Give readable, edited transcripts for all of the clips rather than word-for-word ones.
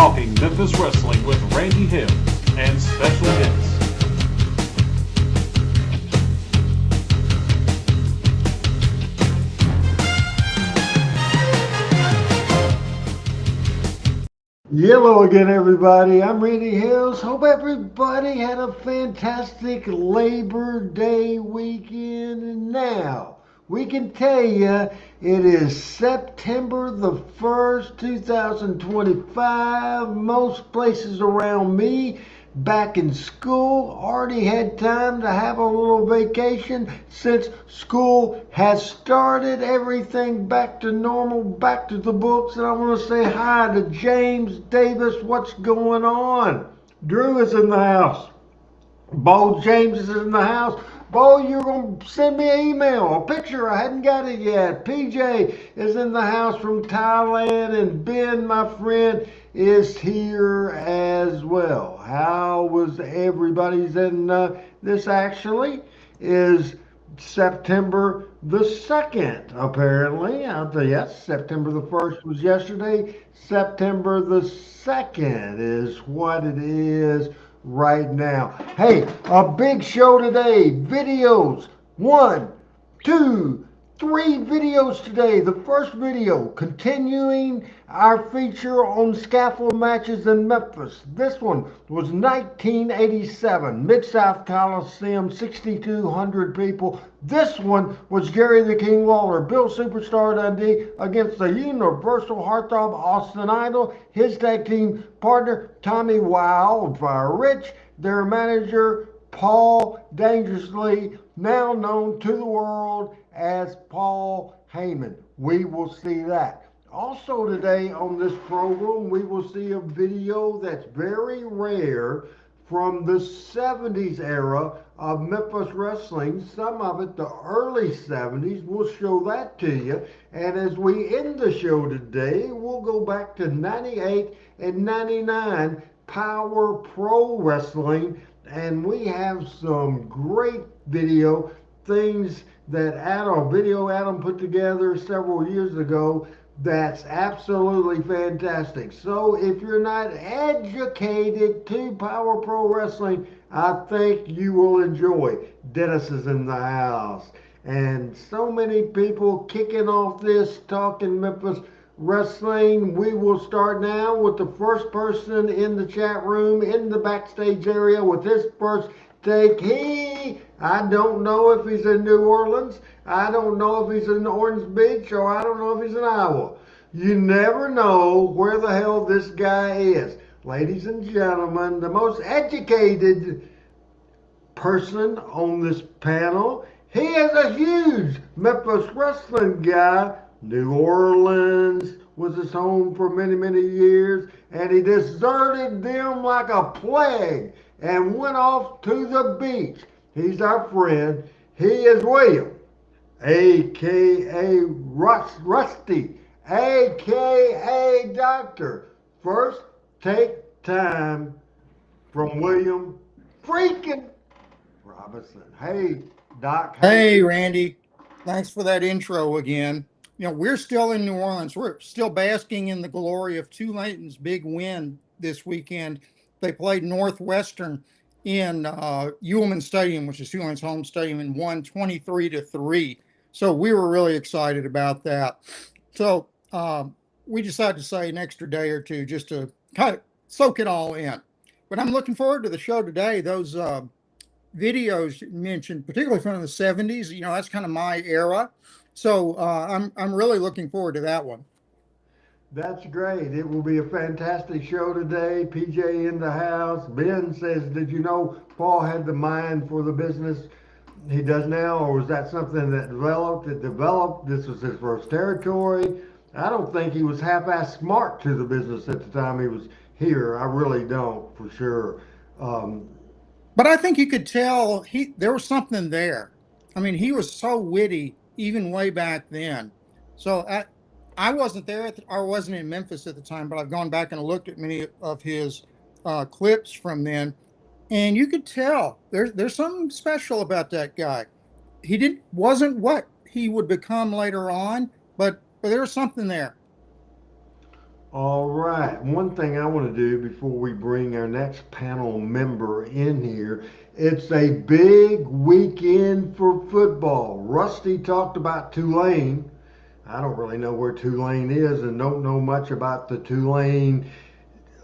Talking Memphis Wrestling with Randy Hill and special guests. Hello again, everybody. I'm Randy Hills. Hope everybody had a fantastic Labor Day weekend. And now we can tell you it is September the 1st, 2025. Most places around me back in school already had time to have a little vacation since school has started. Everything back to normal, back to the books. And I want to say hi to James Davis. What's going on? Drew is in the house. Bo James is in the house. Bo, you're going to send me an email, a picture. I hadn't got it yet. PJ is in the house from Thailand, and Ben, my friend, is here as well. How was everybody's? And this actually is September the 2nd, apparently. Yes, September the 1st was yesterday. September the 2nd is what it is right now. Hey, a big show today. Videos. 1, 2, 3 videos today. The first video, continuing our feature on scaffold matches in Memphis. This one was 1987, Mid-South Coliseum, 6,200 people. This one was Jerry the King Lawler, Bill Superstar Dundee against the Universal Heartthrob Austin Idol, his tag team partner Tommy Wildfire Rich, their manager Paul Dangerously, now known to the world as Paul Heyman. We will see that. Also today on this program, we will see a video that's very rare from the 70s era of Memphis wrestling. Some of it, the early 70s. We'll show that to you. And as we end the show today, we'll go back to 98 and 99 Power Pro Wrestling. And we have some great video things that Adam put together several years ago that's absolutely fantastic. So if you're not educated to Power Pro Wrestling, I think you will enjoy. Dennis is in the house. And so many people kicking off this Talking Memphis Wrestling. We will start now with the first person in the chat room, in the backstage area with his first take. I don't know if he's in New Orleans. I don't know if he's in Orange Beach, or I don't know if he's in Iowa. You never know where the hell this guy is. Ladies and gentlemen, the most educated person on this panel. He is a huge Memphis wrestling guy. New Orleans was his home for many, many years, and he deserted them like a plague and went off to the beach. He's our friend. He is William, a.k.a. Rusty, a.k.a. Doctor. First, take time from William freaking Robinson. Hey, Doc, how you Hey, doing? Randy. Thanks for that intro again. We're still in New Orleans. We're still basking in the glory of Tulane's big win this weekend. They played Northwestern in Ullman Stadium, which is Tulane's home stadium, and won 23-3. So we were really excited about that. So we decided to say an extra day or two just to kind of soak it all in. But I'm looking forward to the show today. Those videos mentioned, particularly from the 70s. That's kind of my era. So I'm really looking forward to that one. That's great. It will be a fantastic show today. PJ in the house. Ben says, did you know Paul had the mind for the business he does now, or was that something that developed? It developed. This was his first territory. I don't think he was half-ass smart to the business at the time he was here. I really don't, for sure. Um, But I think you could tell there was something there. I mean, he was so witty even way back then. So I wasn't there I wasn't in Memphis at the time, but I've gone back and looked at many of his clips from then, and you could tell there's something special about that guy. He didn't wasn't what he would become later on, but there was something there. All right. One thing I want to do before we bring our next panel member in here, it's a big weekend for football. Rusty talked about Tulane. I don't really know where Tulane is and don't know much about the Tulane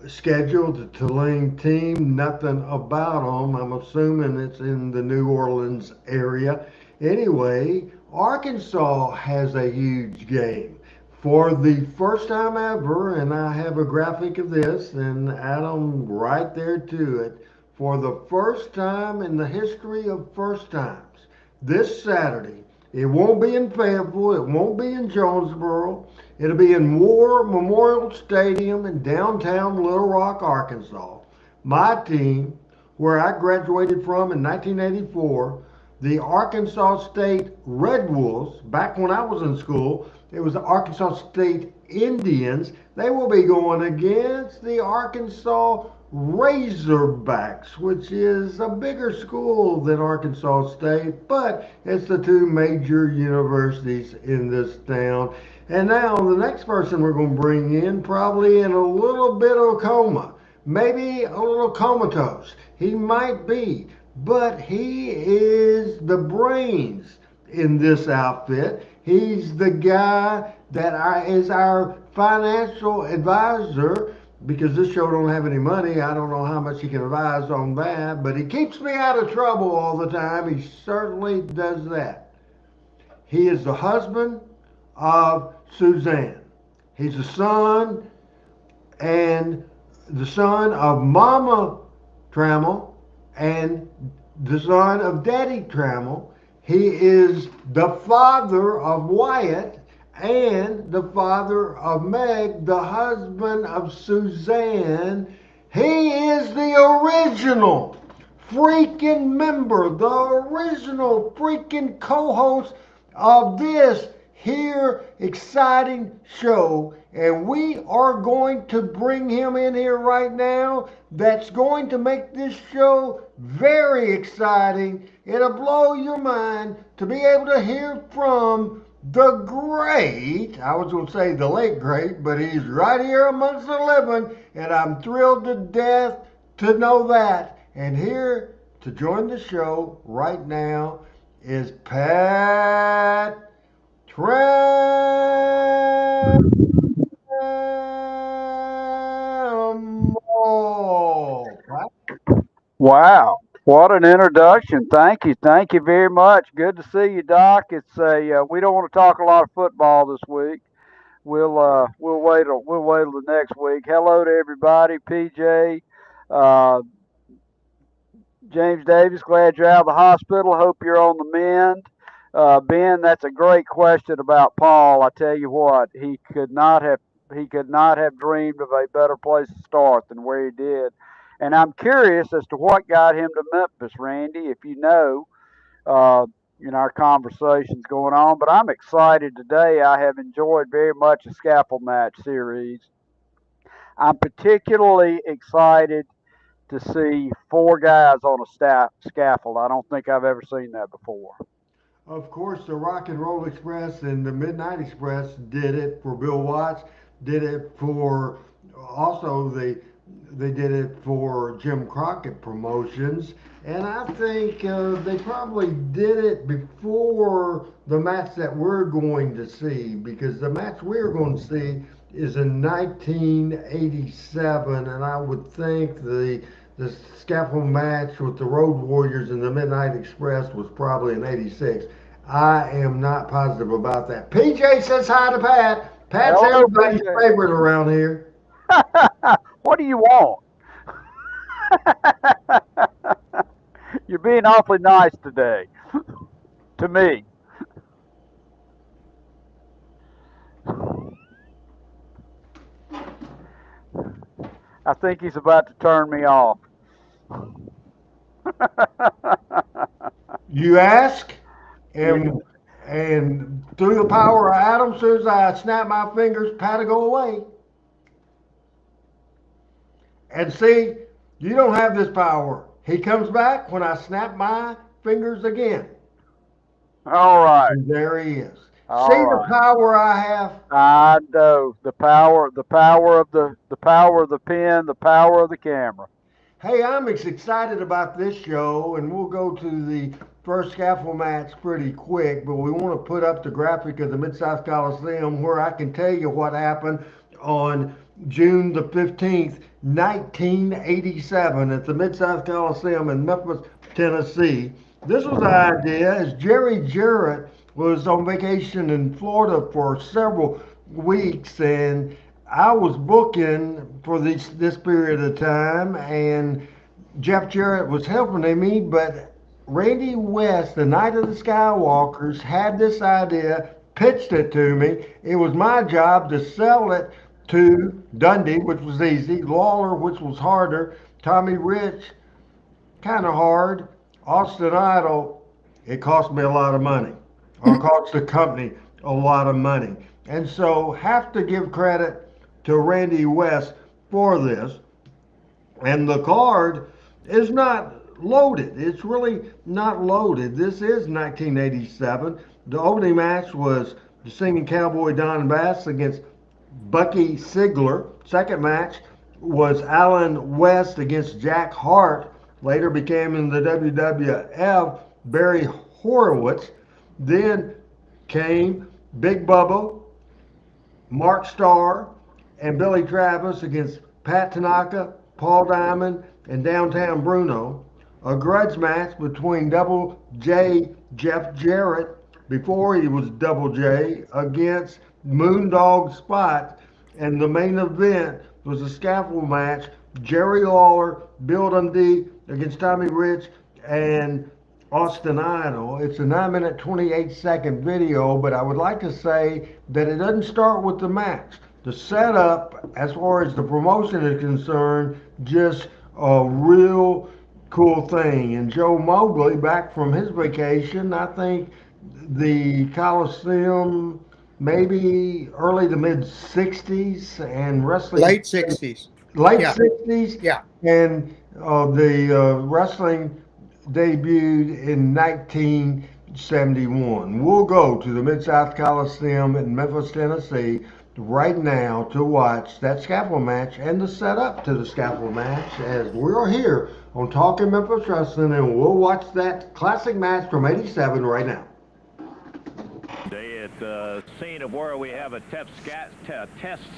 schedule, the Tulane team, nothing about them. I'm assuming it's in the New Orleans area. Anyway, Arkansas has a huge game for the first time ever, and I have a graphic of this and add them right there to it. For the first time in the history of first times, this Saturday, it won't be in Fayetteville, it won't be in Jonesboro, it'll be in War Memorial Stadium in downtown Little Rock, Arkansas. My team, where I graduated from in 1984, the Arkansas State Red Wolves, back when I was in school, it was the Arkansas State Indians. They will be going against the Arkansas Razorbacks, which is a bigger school than Arkansas State, but it's the two major universities in this town. And now the next person we're going to bring in, probably in a little bit of a coma, maybe a little comatose. He might be, but he is the brains in this outfit. He's the guy that is our financial advisor, because this show don't have any money. I don't know how much he can advise on that, but he keeps me out of trouble all the time. He certainly does that. He is the husband of Suzanne. He's the son and the son of Mama Trammell and the son of Daddy Trammell. He is the father of Wyatt and the father of Meg, the husband of Suzanne. He is the original freaking member, the original freaking co-host of this here exciting show, and we are going to bring him in here right now. That's going to make this show very exciting. It'll blow your mind to be able to hear from the great, I was going to say the late great, but he's right here amongst the living, and I'm thrilled to death to know that. And here to join the show right now is Pat Trammell. Wow, what an introduction! Thank you, thank you very much. Good to see you, Doc. It's a we don't want to talk a lot of football this week. We'll wait till the next week. Hello to everybody. PJ, uh, James Davis, glad you're out of the hospital. Hope you're on the mend. Ben, that's a great question about Paul. I tell you what, he could not have dreamed of a better place to start than where he did. And I'm curious as to what got him to Memphis, Randy, if you know, uh, in our conversations going on. But I'm excited today. I have enjoyed very much the scaffold match series. I'm particularly excited to see 4 guys on a scaffold. I don't think I've ever seen that before. Of course, the Rock and Roll Express and the Midnight Express did it for Bill Watts, did it for also they did it for Jim Crockett Promotions, and I think they probably did it before the match that we're going to see, because the match we're going to see is in 1987, and I would think the scaffold match with the Road Warriors and the Midnight Express was probably in '86. I am not positive about that. PJ says hi to Pat. Pat's Hello, everybody's PJ. favorite around here. What do you want? You're being awfully nice today to me. I think he's about to turn me off. You ask, and through the power of Adam, as soon as I snap my fingers, Pat'll go away. And see, you don't have this power. He comes back when I snap my fingers again. All right. And there he is. All See right. the power I have? I know the power of the power of the pen, the power of the camera. Hey, I'm excited about this show, and we'll go to the first scaffold match pretty quick, but we want to put up the graphic of the Mid-South Coliseum where I can tell you what happened on June the 15th, 1987 at the Mid-South Coliseum in Memphis, Tennessee. This was the idea as Jerry Jarrett was on vacation in Florida for several weeks, and I was booking for this period of time, and Jeff Jarrett was helping me, but Randy West, the Night of the Skywalkers, had this idea, pitched it to me. It was my job to sell it to Dundee, which was easy, Lawler, which was harder, Tommy Rich, kind of hard, Austin Idol, it cost me a lot of money, or cost the company a lot of money. And so have to give credit to Randy West for this. And the card is not loaded. It's really not loaded. This is 1987. The opening match was the Singing Cowboy Don Bass against Bucky Sigler. Second match was Alan West against Jack Hart. Later became in the WWF Barry Horowitz. Then came Big Bubba, Mark Starr, and Billy Travis against Pat Tanaka, Paul Diamond, and Downtown Bruno. A grudge match between Double J Jeff Jarrett, before he was Double J, against Moondog Spot. And the main event was a scaffold match, Jerry Lawler, Bill Dundee against Tommy Rich and Austin Idol. It's a 9-minute, 28-second video, but I would like to say that it doesn't start with the match. The setup, as far as the promotion is concerned, just a real cool thing. And Joe Mobley, back from his vacation, I think the Coliseum, maybe early to mid 60s, and wrestling Late 60s. late Yeah. 60s, Yeah. and the wrestling debuted in 1971. We'll go to the Mid-South Coliseum in Memphis, Tennessee right now to watch that scaffold match and the setup to the scaffold match, as we're here on Talking Memphis Wrestling, and we'll watch that classic match from '87 right now. Today at the scene of where we have a test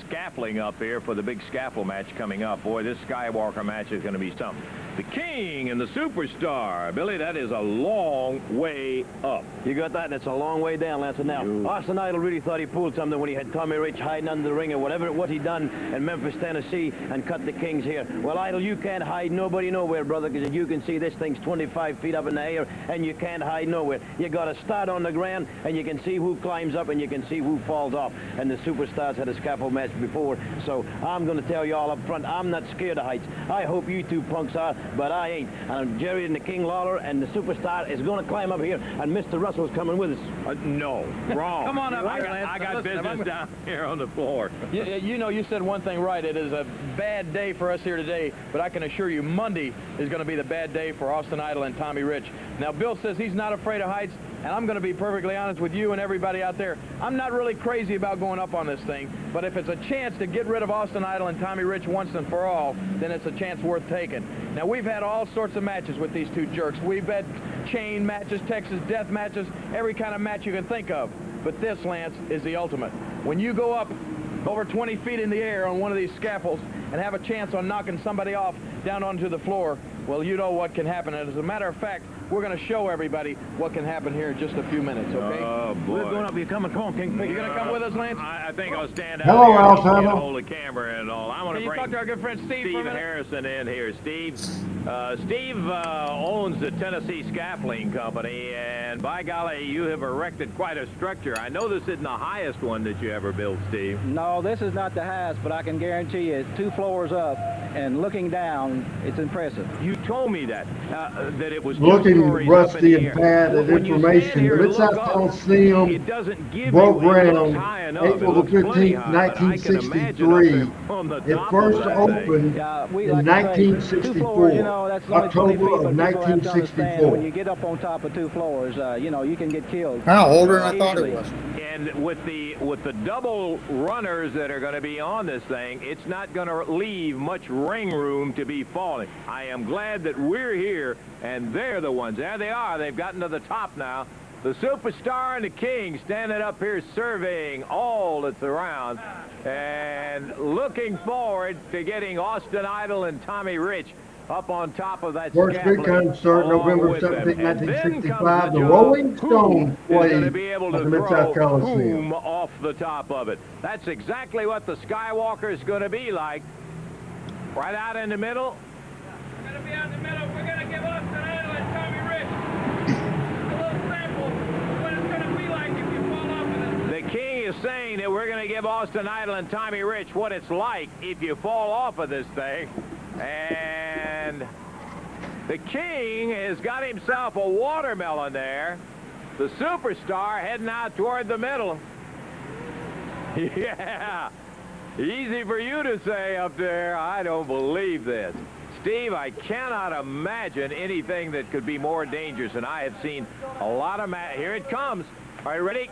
scaffolding up here for the big scaffold match coming up. Boy, this Skywalker match is going to be something. The King and the Superstar. Billy, that is a long way up. You got that, and it's a long way down, Lance. Now, Austin Idol really thought he pulled something when he had Tommy Rich hiding under the ring or whatever what he done in Memphis, Tennessee, and cut the Kings here. Well, Idol, you can't hide nobody nowhere, brother, because you can see this thing's 25 feet up in the air, and you can't hide nowhere. You got to start on the ground, and you can see who climbs climbs up and you can see who falls off. And the superstars had a scaffold match before, so I'm going to tell you all up front, I'm not scared of heights. I hope you two punks are, but I ain't. And Jerry and the King Lawler and the superstar is going to climb up here, and Mr. Russell's coming with us. No, wrong. Come on up, I got business down here on the floor. You know, you said one thing right. It is a bad day for us here today, but I can assure you Monday is going to be the bad day for Austin Idol and Tommy Rich. Now, Bill says he's not afraid of heights, and I'm going to be perfectly honest with you and everybody out there. I'm not really crazy about going up on this thing, but if it's a chance to get rid of Austin Idol and Tommy Rich once and for all, then it's a chance worth taking. Now, we've had all sorts of matches with these two jerks. We've had chain matches, Texas death matches, every kind of match you can think of. But this, Lance, is the ultimate. When you go up over 20 feet in the air on one of these scaffolds and have a chance on knocking somebody off down onto the floor, well, you know what can happen. And as a matter of fact, we're going to show everybody what can happen here in just a few minutes, okay? Oh, boy. We're going up. You're coming. Come on, King. You're going to come with us, Lance? I think I'll stand out Hello, here and Alzheimer. get a hold of the camera and all. I want Can to you bring talk to our good friend Steve for a minute? Harrison in here. Steve owns the Tennessee Scaffolding Company, and by golly, you have erected quite a structure. I know this isn't the highest one that you ever built, Steve. No, this is not the highest, but I can guarantee you it's 2 floors up, and looking down, it's impressive. You told me that it was 2 Looking stories Rusty up in and the air. Pat at When you stand information, here and Mid-South look up, Coliseum, it doesn't give broke you, it looks ground high enough. April It the looks plenty 15th, high, but I can imagine up 1963. there on the It top first of that opened Yeah, we in like to say, 2 floors, you 1964, know, that's only 20 feet, October but of people have to understand 1964. when you get up on top of 2 floors, you know, you can get killed. Older than I thought it Easily. was. And with the double runners that are going to be on this thing, it's not going to leave much ring room to be falling. I am glad that we're here, and they're the ones. There they are. They've gotten to the top now. The Superstar and the King standing up here surveying all that's around and looking forward to getting Austin Idol and Tommy Rich up on top of that First big scaffolding concert, along November with them. 17, And then comes 1965. The job, Rolling who Stones is going to played be able at to the Mid-South throw Coliseum. whom off the top of it. That's exactly what the Skywalker is going to be like. Right out in the middle. We're going to be out in the middle. We're going to give Austin Idol and Tommy Rich a little sample of what it's going to be like if you fall off of this. The King is saying that we're going to give Austin Idol and Tommy Rich what it's like if you fall off of this thing. And the King has got himself a watermelon there. The Superstar heading out toward the middle. Yeah, easy for you to say up there. I don't believe this. Steve, I cannot imagine anything that could be more dangerous, and I have seen a lot of Here it comes. All right, ready?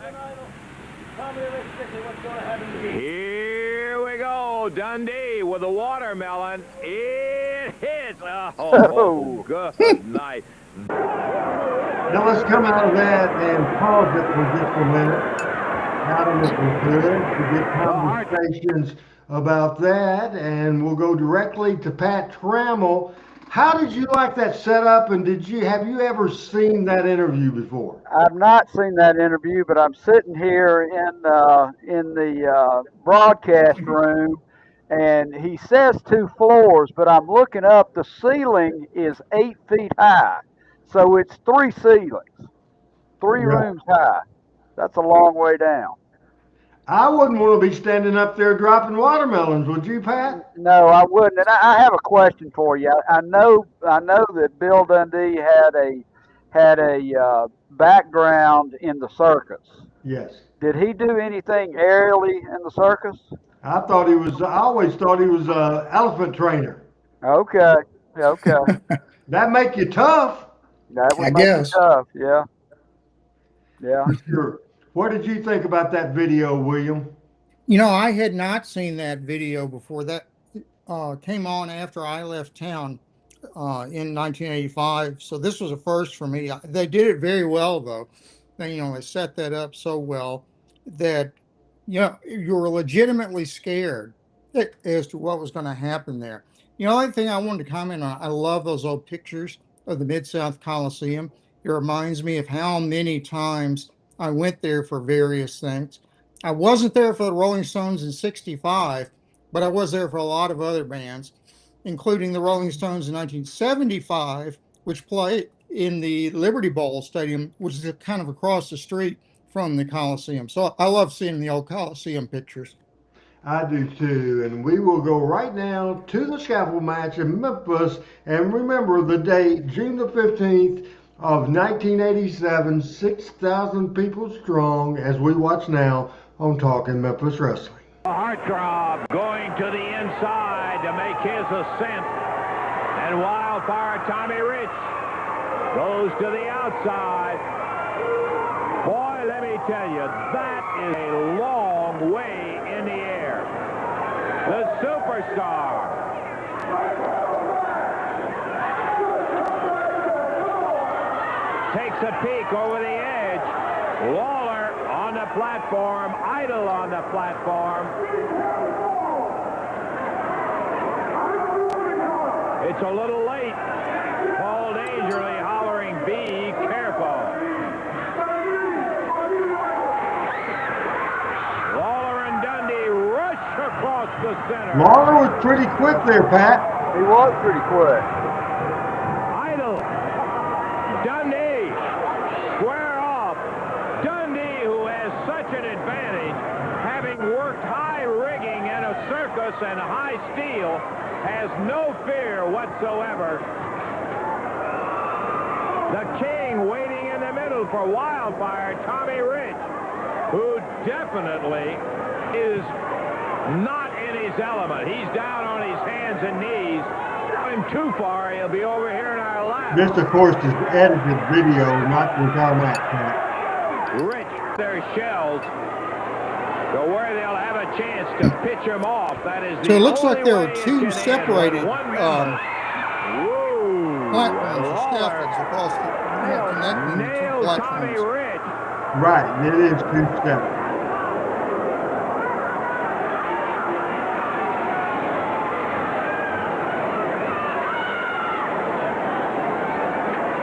Here we go. Dundee with a watermelon. It hits. Oh, good night. Now let's come out of that and pause it for just a minute. Adam, if we could, to get conversations about that, and we'll go directly to Pat Trammell. How did you like that setup, and have you ever seen that interview before? I've not seen that interview, but I'm sitting here in the broadcast room, and he says 2 floors, but I'm looking up. The ceiling is 8 feet high, so it's 3 ceilings, 3 Right. rooms high. That's a long way down. I wouldn't want to be standing up there dropping watermelons, would you, Pat? No, I wouldn't. And I have a question for you. I know that Bill Dundee had a background in the circus. Yes. Did he do anything aerially in the circus? I always thought he was an elephant trainer. Okay. That make you tough. That would I make it guess. tough. Yeah. Sure. What did you think about that video, William? You know, I had not seen that video before. That came on after I left town in 1985. So this was a first for me. They did it very well, though. They set that up so well that, you were legitimately scared as to what was going to happen there. The only thing I wanted to comment on, I love those old pictures of the Mid-South Coliseum. It reminds me of how many times I went there for various things. I wasn't there for the Rolling Stones in '65, but I was there for a lot of other bands, including the Rolling Stones in 1975, which played in the Liberty Bowl Stadium, which is kind of across the street from the Coliseum. So I love seeing the old Coliseum pictures. I do too. And we will go right now to the scaffold match in Memphis. And remember the date, June the 15th of 1987, 6,000 people strong, as we watch now on Talking Memphis Wrestling. Heartthrob going to the inside to make his ascent. And Wildfire Tommy Rich goes to the outside. Boy, let me tell you, that is a long way in the air. The superstar. Takes a peek over the edge. Lawler on the platform. Idol on the platform. It's a little late. Paul Dangerly hollering, be careful. Lawler and Dundee rush across the center. Lawler was pretty quick there, Pat. He was pretty quick. Idol. Dundee. Square off. Dundee, who has such an advantage, having worked high rigging in a circus and high steel, has no fear whatsoever. The King waiting in the middle for Wildfire, Tommy Rich, who definitely is not in his element. He's down on his hands and knees. Going too far, he'll be over here in our lap. This, of course, is edited video, not the entire match, Pat. Rich, their shells. So where they'll have a chance to pitch him off. That is So it looks like there are two separated platforms or scaffolds across the connecting the two platforms. Right, it is two steps.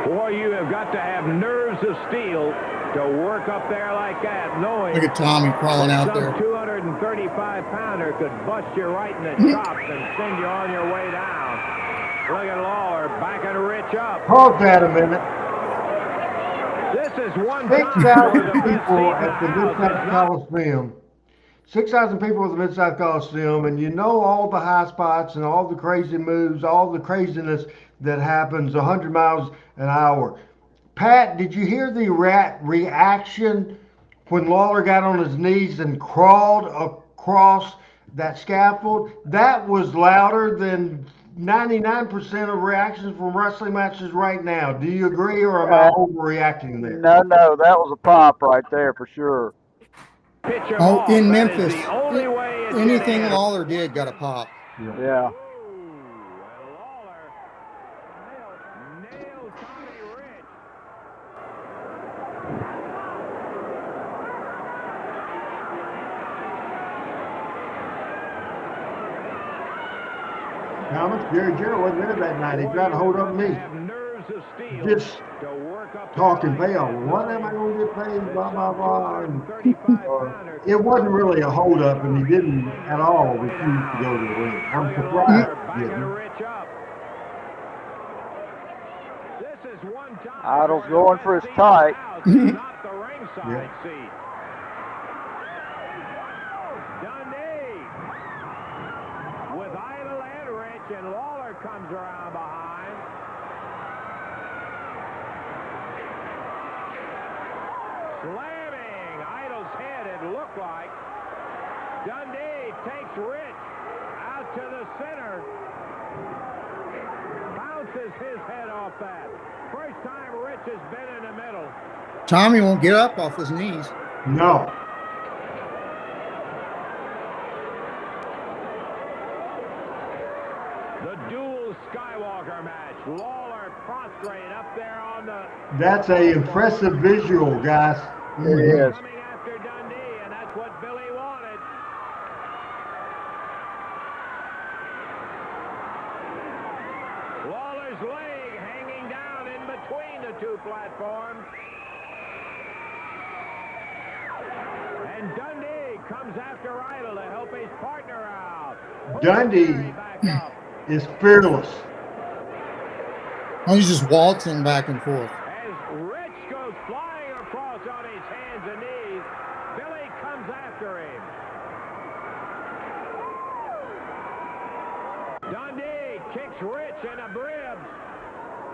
Boy, you have got to have nerves of steel to work up there like that, knowing Look at Tommy crawling out there. some 235-pounder could bust you right in the chops and send you on your way down. Look at Lawler backing Rich up. Pause that a minute. This is one 6,000 people at the Mid-South Coliseum. 6,000 people at the Mid-South Coliseum, and you know all the high spots and all the crazy moves, all the craziness that happens 100 miles an hour. Pat, did you hear the reaction when Lawler got on his knees and crawled across that scaffold? That was louder than 99% of reactions from wrestling matches right now. Do you agree, or am I overreacting there? No, that was a pop right there for sure. Oh, in Memphis, anything Lawler did got a pop. Yeah. Thomas, Jerry Jarrett wasn't there that night. He tried to hold up me. Just talking bail. What am I going to get paid? Blah, blah, blah. And, it wasn't really a hold up, and he didn't at all refuse to go to the ring. I'm surprised he didn't. Idol's going for his tight. Yeah. And Lawler comes around behind. Slamming Idol's head, it looked like. Dundee takes Rich out to the center. Bounces his head off that. First time Rich has been in the middle. Tommy won't get up off his knees. No. The dual Skywalker match. Lawler prostrate up there on the... That's a impressive visual, guys. It is. Coming after Dundee, and that's what Billy wanted. Lawler's leg hanging down in between the two platforms. And Dundee comes after Idol to help his partner out. Dundee is fearless. Oh, he's just waltzing back and forth. As Rich goes flying across on his hands and knees.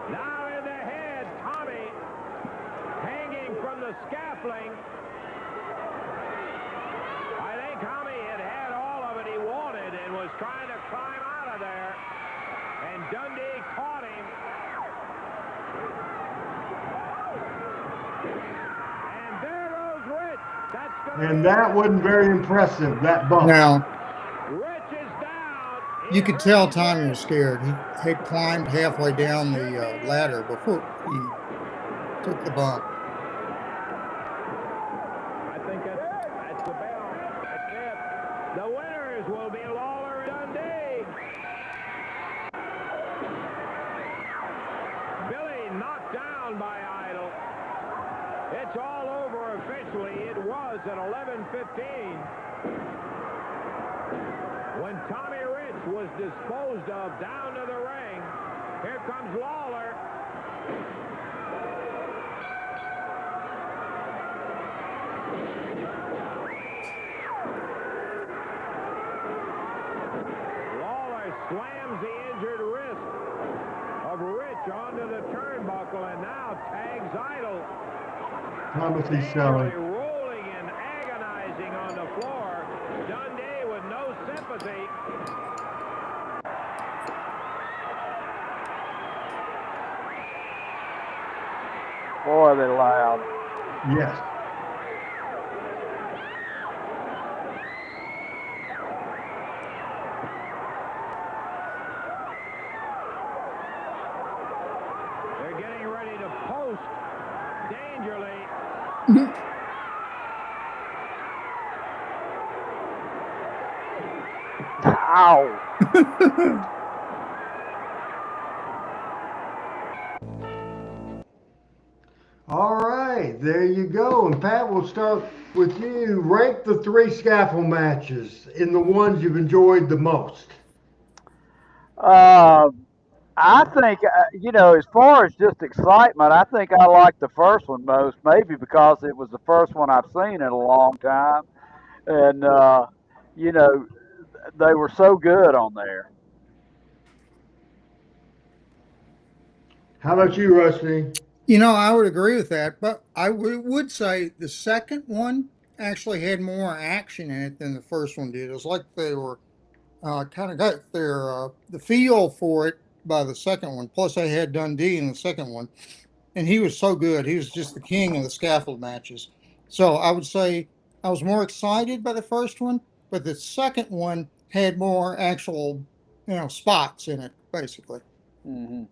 Now in the head, Tommy hanging from the scaffolding. I think Tommy had all of it he wanted and was trying to climb out of there. And Dundee caught him. And there goes Rich. And that wasn't very impressive, that bump. Now, Rich is down. you could tell Tommy was scared. He had climbed halfway down the ladder before he took the bump. I think that's the bell. That's it. The winners will be Lawler and Dundee. Billy knocked down by Idle. It's all over officially. It was at 11:15 when Tommy Rich was disposed of down to the ring. Here comes Lawler. Lawler slams the injured wrist of Rich onto the turnbuckle and now tags Idle. Thomas E. Shelley. Rolling and agonizing on the floor. Dundee with no sympathy. Boy, they're loud. Yes. They're getting ready to post Dangerly. Ow. All right, there you go. And Pat, we'll start with you. Rank the 3 scaffold matches in the ones you've enjoyed the most. I think, as far as just excitement, I think I liked the first one most, maybe because it was the first one I've seen in a long time. And, they were so good on there. How about you, Rusty? I would agree with that, but I would say the second one actually had more action in it than the first one did. It was like they were kind of got their the feel for it by the second one. Plus, they had Dundee in the second one, and he was so good. He was just the king of the scaffold matches. So I would say I was more excited by the first one, but the second one had more actual, spots in it, basically. Mm-hmm.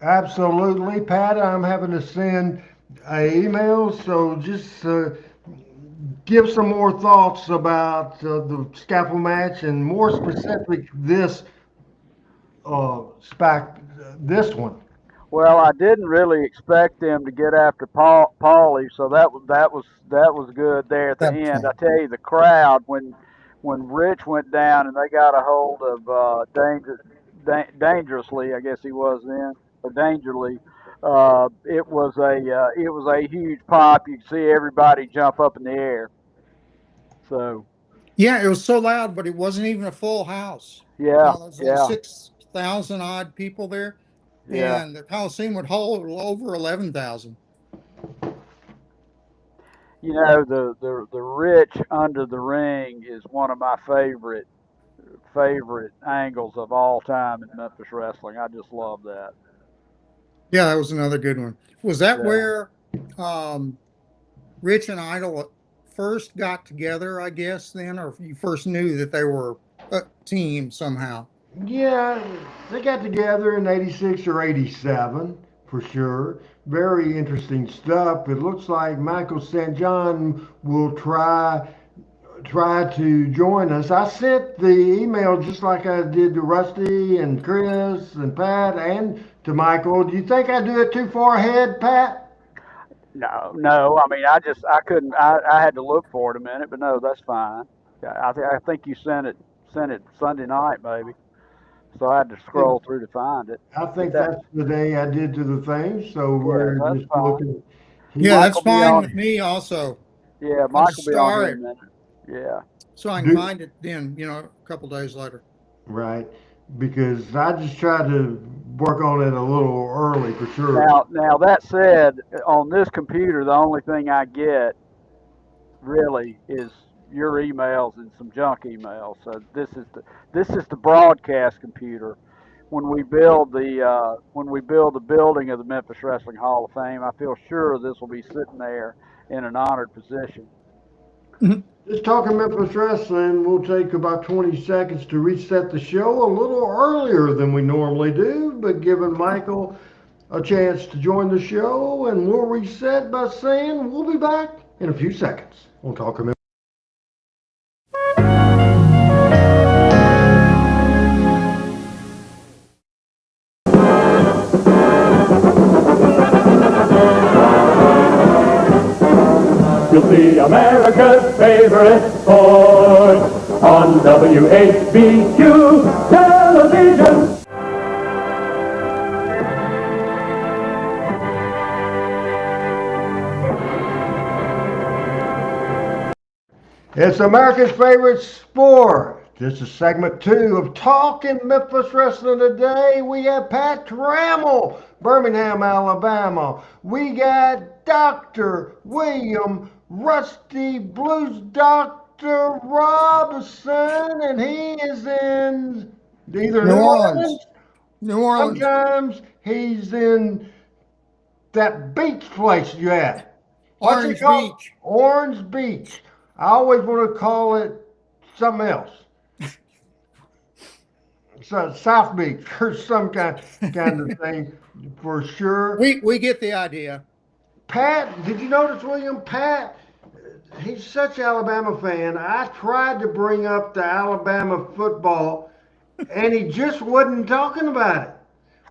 Absolutely, Pat. I'm having to send an email, so just give some more thoughts about the scaffold match and more specific this this one. Well, I didn't really expect them to get after Paulie, so that was good there at the That was end. fun. I tell you, the crowd when Rich went down and they got a hold of dangerously, I guess he was then, or dangerly. It was a huge pop. You could see everybody jump up in the air. So Yeah, it was so loud, but it wasn't even a full house. yeah, There's like yeah, 6,000 odd people there, yeah. and the Coliseum would hold over 11,000. The Rich under the ring is one of my favorite angles of all time in Memphis wrestling. I just love that. Yeah, that was another good one. Was that Yeah. where Rich and Idol first got together, I guess, then, or you first knew that they were a team somehow? Yeah, they got together in 86 or 87 for sure. Very interesting stuff. It looks like Michael St. John will try to join us. I sent the email just like I did to Rusty and Chris and Pat and to Michael. Do you think I do it too far ahead, Pat? No. I mean, I couldn't. I had to look for it a minute, but no, that's fine. I think you sent it Sunday night maybe, so I had to scroll through to find it. I think that's the day I did to the thing, so we're that's just fine. looking. Yeah, that's Michael be fine on- with me also. Yeah, I'll Michael just will be on star here it. in a minute. Yeah. So I can find it then, a couple days later. Right, because I just try to work on it a little early for sure. Now that said, on this computer, the only thing I get really is your emails and some junk emails. So this is the broadcast computer. When we build the building of the Memphis Wrestling Hall of Fame, I feel sure this will be sitting there in an honored position. Just talking Memphis Wrestling, we'll take about 20 seconds to reset the show a little earlier than we normally do, but giving Michael a chance to join the show, and we'll reset by saying we'll be back in a few seconds. We'll talk Memphis. You'll see America's favorite sport on WHBQ television. It's America's favorite sport. This is segment 2 of Talking Memphis Wrestling today. We have Pat Trammell, Birmingham, Alabama. We got Dr. William Rusty Blues Dr. Robinson, and he is in either New Orleans. Sometimes he's in that beach place you at. What's it called? Beach. Orange Beach. I always want to call it something else. So South Beach or some kind of thing for sure. We get the idea. Pat, did you notice William? Pat, he's such an Alabama fan. I tried to bring up the Alabama football, and he just wasn't talking about it.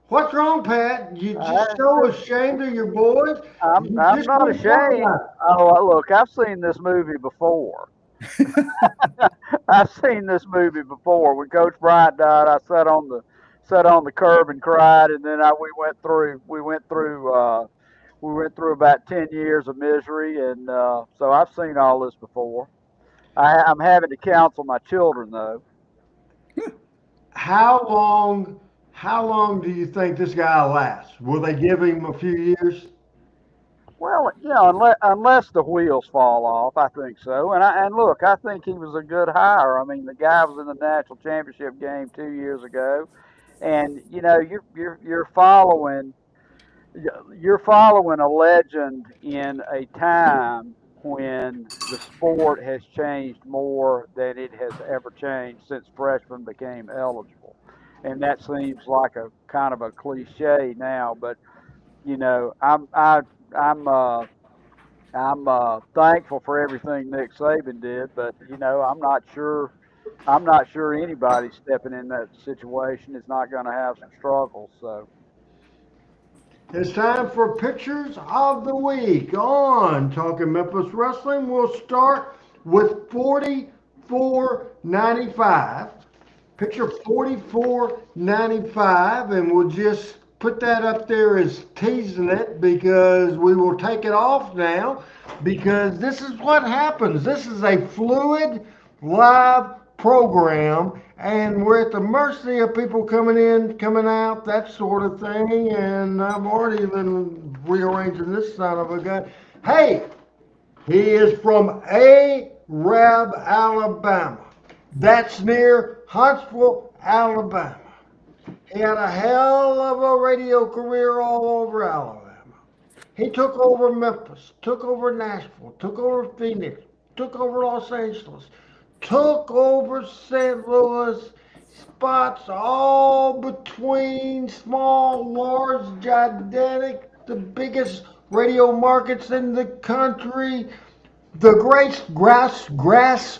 What's wrong, Pat? You just so ashamed of your boys? I'm not ashamed. Oh, look, I've seen this movie before. I've seen this movie before. When Coach Bryant died, I sat on the curb and cried, and then we went through about 10 years of misery, and so I've seen all this before. I'm having to counsel my children though. How long do you think this guy lasts? Will they give him a few years? Well, unless the wheels fall off, I think so. And look, I think he was a good hire. I mean, the guy was in the national championship game 2 years ago, and you're following a legend in a time when the sport has changed more than it has ever changed since freshmen became eligible. And that seems like a kind of a cliche now, but I'm thankful for everything Nick Saban did, but I'm not sure anybody stepping in that situation is not going to have some struggles. So it's time for pictures of the week on Talking Memphis Wrestling. We'll start with 44.95. Picture 44.95, and we'll just put that up there as teasing it because we will take it off now because this is what happens. This is a fluid live program, and we're at the mercy of people coming in, coming out, that sort of thing, and I've already been rearranging this son of a gun. Hey, he is from Arab, Alabama. That's near Huntsville, Alabama. He had a hell of a radio career all over Alabama. He took over Memphis, took over Nashville, took over Phoenix, took over Los Angeles, took over St. Louis, spots all between small, large, gigantic, the biggest radio markets in the country. The grassroots,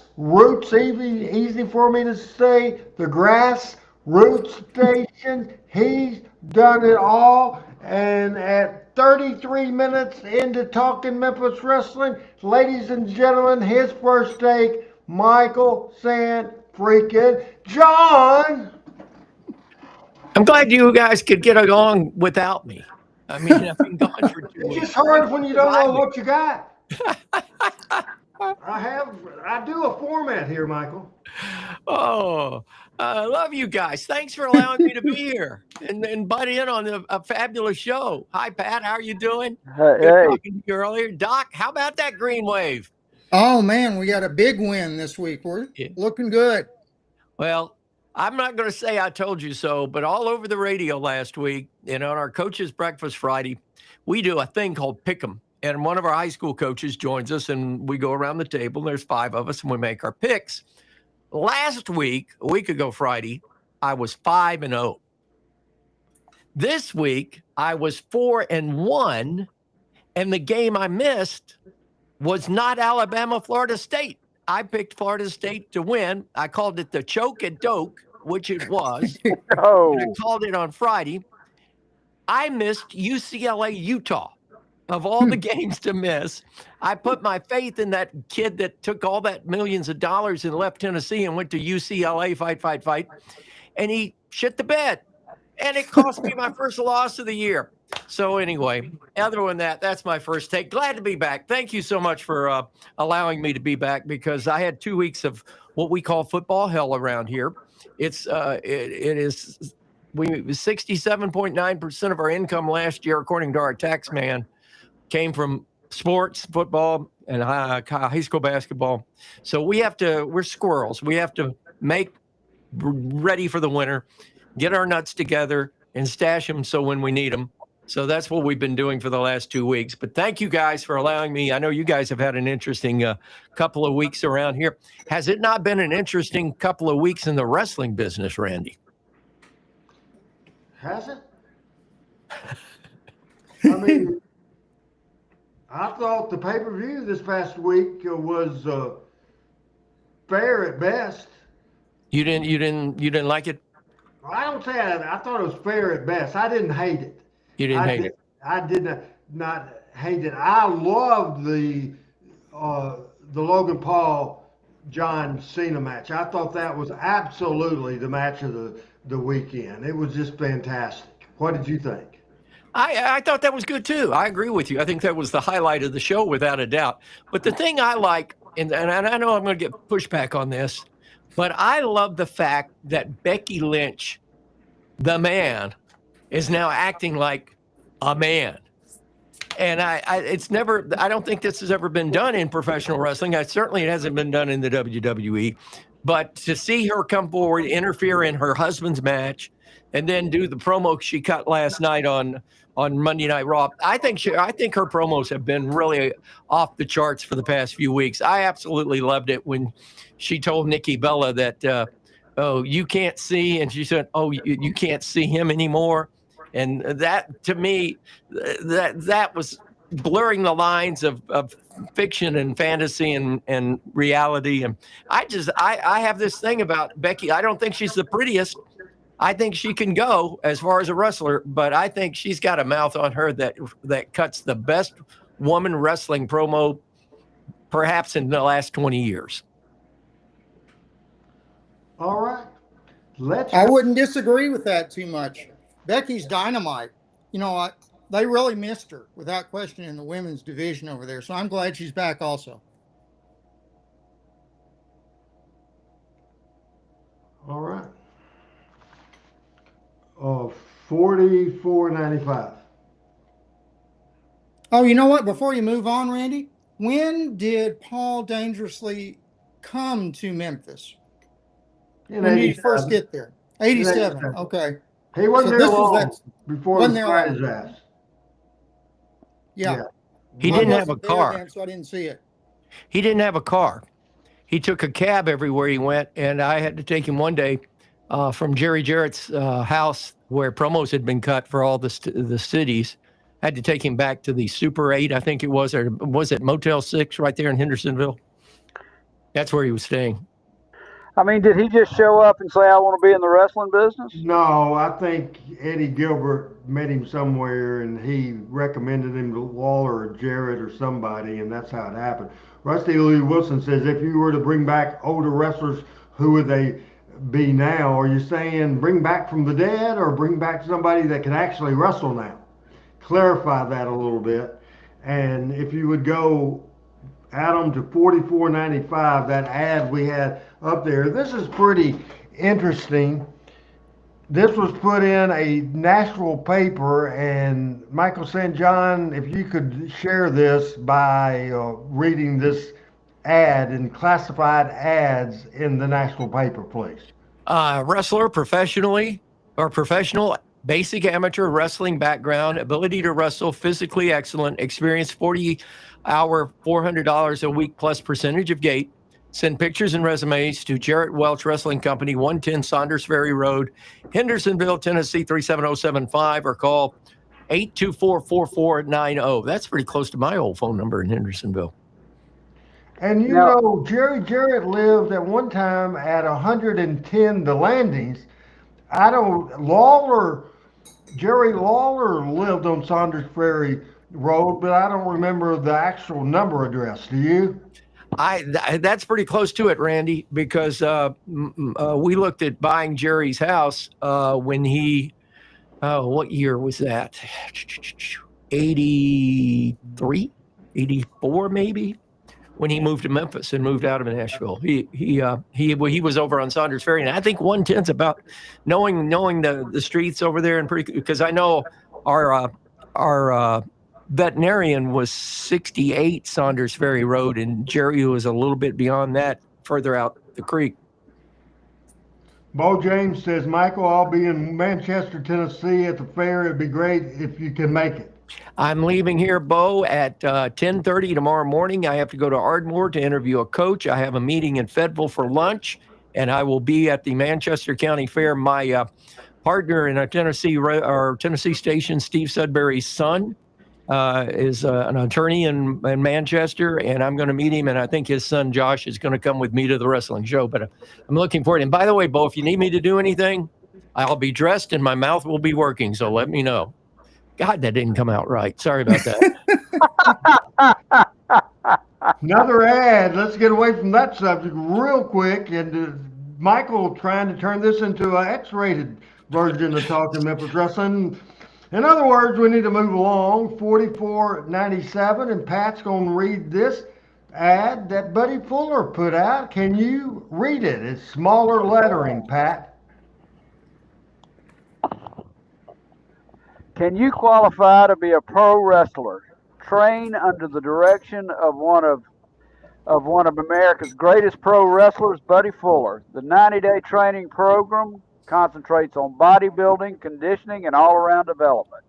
easy for me to say, the grassroots station. He's done it all. And at 33 minutes into Talking Memphis Wrestling, ladies and gentlemen, his first take, Michael Sant freaking John. I'm glad you guys could get along without me. I mean, I've been gone for 2 weeks. It's just hard when you don't know what you got. I do a format here, Michael. Oh, I love you guys. Thanks for allowing me to be here and butt in on a fabulous show. Hi, Pat. How are you doing? Good Hey, talking to you earlier. Doc, how about that green wave? Oh man, we got a big win this week. We're looking good. Well, I'm not going to say I told you so, but all over the radio last week and on our Coaches Breakfast Friday, we do a thing called Pick 'em. And one of our high school coaches joins us, and we go around the table. There's 5 of us, and we make our picks. Last week, a week ago Friday, I was 5-0. This week, I was 4-1, and the game I missed was not Alabama, Florida State. I picked Florida State to win. I called it the choke and doke, which it was. oh, I called it on Friday. I missed UCLA, Utah. Of all the games to miss, I put my faith in that kid that took all that millions of dollars and left Tennessee and went to UCLA, fight. And he shit the bed. And it cost me my first loss of the year. So anyway, other than that, that's my first take. Glad to be back. Thank you so much for allowing me to be back, because I had 2 weeks of what we call football hell around here. It's it is 67.9% of our income last year, according to our tax man, came from sports, football, and high school basketball. So we're squirrels. We have to make ready for the winter, get our nuts together, and stash them so when we need them. So that's what we've been doing for the last 2 weeks. But thank you guys for allowing me. I know you guys have had an interesting couple of weeks around here. Has it not been an interesting couple of weeks in the wrestling business, Randy? Has it? I mean, I thought the pay-per-view this past week was fair at best. You didn't like it? I don't say I thought it was fair at best. I didn't hate it. You didn't hate it? I did not hate it. I loved the Logan Paul John Cena match. I thought that was absolutely the match of the weekend. It was just fantastic. What did you think? I thought that was good too. I agree with you. I think that was the highlight of the show without a doubt. But the thing I like, and I know I'm going to get pushback on this, but I love the fact that Becky Lynch, the man, is now acting like a man. And I don't think this has ever been done in professional wrestling. Certainly it hasn't been done in the WWE. But to see her come forward, interfere in her husband's match, and then do the promo she cut last night on Monday Night Raw. I think her promos have been really off the charts for the past few weeks. I absolutely loved it when she told Nikki Bella that, oh, you can't see, and she said, oh, you can't see him anymore. And that, to me, that was blurring the lines of fiction and fantasy and reality. And I have this thing about Becky. I don't think she's the prettiest. I think she can go as far as a wrestler, but I think she's got a mouth on her that cuts the best woman wrestling promo perhaps in the last 20 years. All right. I wouldn't disagree with that too much. Becky's dynamite. You know, they really missed her without question in the women's division over there. So I'm glad she's back also. All right. 44.95. Oh, you know what? Before you move on, Randy, when did Paul dangerously come to Memphis? When did he first get there? 87. Okay. He wasn't there long before he fired his ass. Yeah. He didn't have a car. Then, so I didn't see it. He didn't have a car. He took a cab everywhere he went, and I had to take him one day from Jerry Jarrett's house where promos had been cut for all the cities. I had to take him back to the Super 8, I think it was, or was it Motel 6 right there in Hendersonville? That's where he was staying. I mean, did he just show up and say, I want to be in the wrestling business? No, I think Eddie Gilbert met him somewhere, and he recommended him to Waller or Jarrett or somebody, and that's how it happened. Rusty Lee Wilson says, if you were to bring back older wrestlers, who would they be now? Are you saying bring back from the dead or bring back somebody that can actually wrestle now? Clarify that a little bit. And if you would go Adam to 44.95. That ad we had up there. This is pretty interesting. This was put in a national paper, and Michael St. John, if you could share this by reading this ad in classified ads in the national paper, please. Wrestler professional, basic amateur wrestling background, ability to wrestle, physically excellent, experience 40-hour, $400 a week plus percentage of gait. Send pictures and resumes to Jarrett Welch Wrestling Company, 110 Saunders Ferry Road, Hendersonville, Tennessee, 37075, or call 824-4490. That's pretty close to my old phone number in Hendersonville. And you know, Jerry Jarrett lived at one time at 110 The Landings. Jerry Lawler lived on Saunders Ferry Road, but I don't remember the actual number address. Do you? That's pretty close to it, Randy, because we looked at buying Jerry's house when he, what year was that? 83, 84 maybe, when he moved to Memphis and moved out of Nashville. He was over on Saunders Ferry, and I think 110's about knowing the streets over there, and because I know our veterinarian was 68 Saunders Ferry Road, and Jerry was a little bit beyond that, further out the creek. Bo James says, Michael, I'll be in Manchester, Tennessee at the fair. It'd be great if you can make it. I'm leaving here, Bo, at 10:30 tomorrow morning. I have to go to Ardmore to interview a coach. I have a meeting in Fayetteville for lunch, and I will be at the Manchester County Fair. My partner in a Tennessee station, Steve Sudbury's son, is an attorney in Manchester, and I'm going to meet him, and I think his son Josh is going to come with me to the wrestling show, but I'm looking forward. And by the way, Bo, if you need me to do anything, I'll be dressed and my mouth will be working, so let me know. God, that didn't come out right. Sorry about that. Another ad. Let's get away from that subject real quick. And Michael trying to turn this into an X-rated version of Talking Memphis Wrestling. In other words, we need to move along. 44.97, and Pat's going to read this ad that Buddy Fuller put out. Can you read it? It's smaller lettering, Pat. Can you qualify to be a pro wrestler? Train under the direction of one of America's greatest pro wrestlers, Buddy Fuller. The 90-day training program concentrates on bodybuilding, conditioning, and all-around development.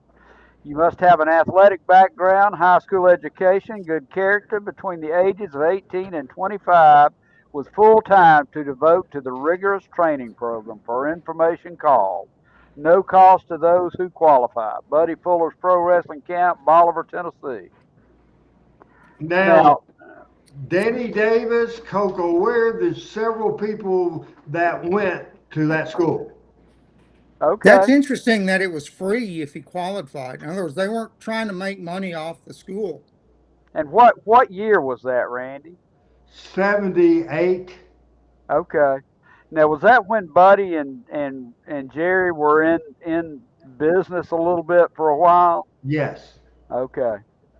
You must have an athletic background, high school education, good character between the ages of 18 and 25, with full time to devote to the rigorous training program. For information, call. No cost to those who qualify. Buddy Fuller's Pro Wrestling Camp, Bolivar, Tennessee. Now Danny Davis, Coco Ware, there's several people that went to that school. Okay. That's interesting that it was free if he qualified. In other words, they weren't trying to make money off the school. And what year was that, Randy? 78. Okay. Now, was that when Buddy and Jerry were in business a little bit for a while? Yes. Okay.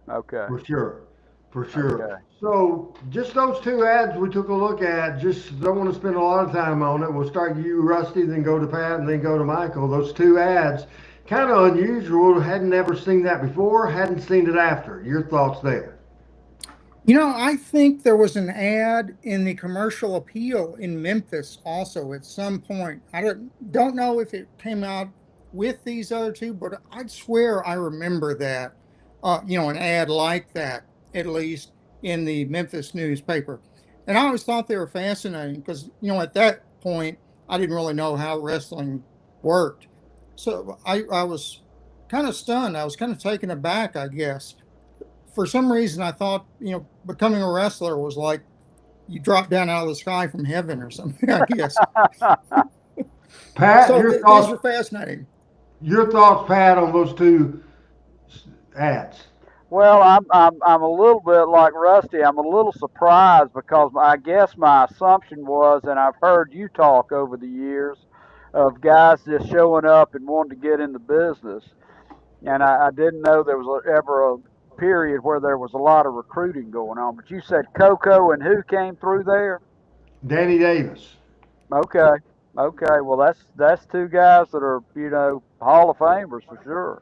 For sure. Okay. So just those two ads we took a look at, just don't want to spend a lot of time on it. We'll start you, Rusty, then go to Pat, and then go to Michael. Those two ads, kind of unusual. Hadn't ever seen that before, hadn't seen it after. Your thoughts there? You know, I think there was an ad in the Commercial Appeal in Memphis also at some point. I don't know if it came out with these other two, but I'd swear I remember that, an ad like that, at least in the Memphis newspaper. And I always thought they were fascinating because, at that point, I didn't really know how wrestling worked. So I was kind of stunned. I was kind of taken aback, I guess. For some reason, I thought, becoming a wrestler was like you drop down out of the sky from heaven or something, I guess. Pat, so your thoughts are fascinating. Your thoughts, Pat, on those two ads? Well, I'm a little bit like Rusty. I'm a little surprised because I guess my assumption was, and I've heard you talk over the years, of guys just showing up and wanting to get in the business. And I didn't know there was ever period where there was a lot of recruiting going on. But you said Coco and who came through there? Danny Davis. Okay. Okay. Well, that's two guys that are, Hall of Famers for sure.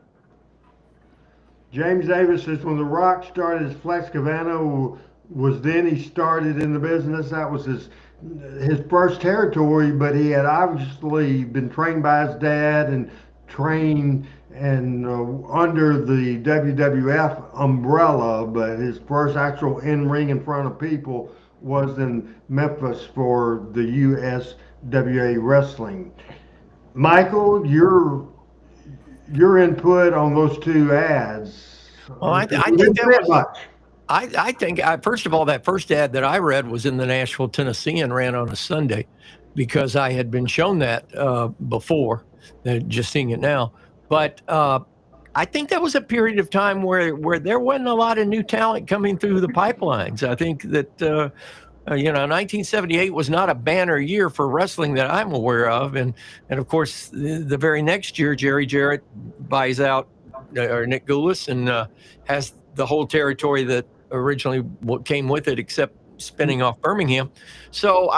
James Davis is when The Rock started his Flex Cavano was then he started in the business. That was his first territory, but he had obviously been trained by his dad and trained and under the WWF umbrella, but his first actual in-ring in front of people was in Memphis for the USWA Wrestling. Michael, your input on those two ads. Well, I think that was much. I think, first of all, that first ad that I read was in the Nashville Tennessean, ran on a Sunday, because I had been shown that before, just seeing it now. But I think that was a period of time where there wasn't a lot of new talent coming through the pipelines. I think that 1978 was not a banner year for wrestling that I'm aware of, and of course the very next year Jerry Jarrett buys out or Nick Goulas and has the whole territory that originally came with it, except spinning off Birmingham. So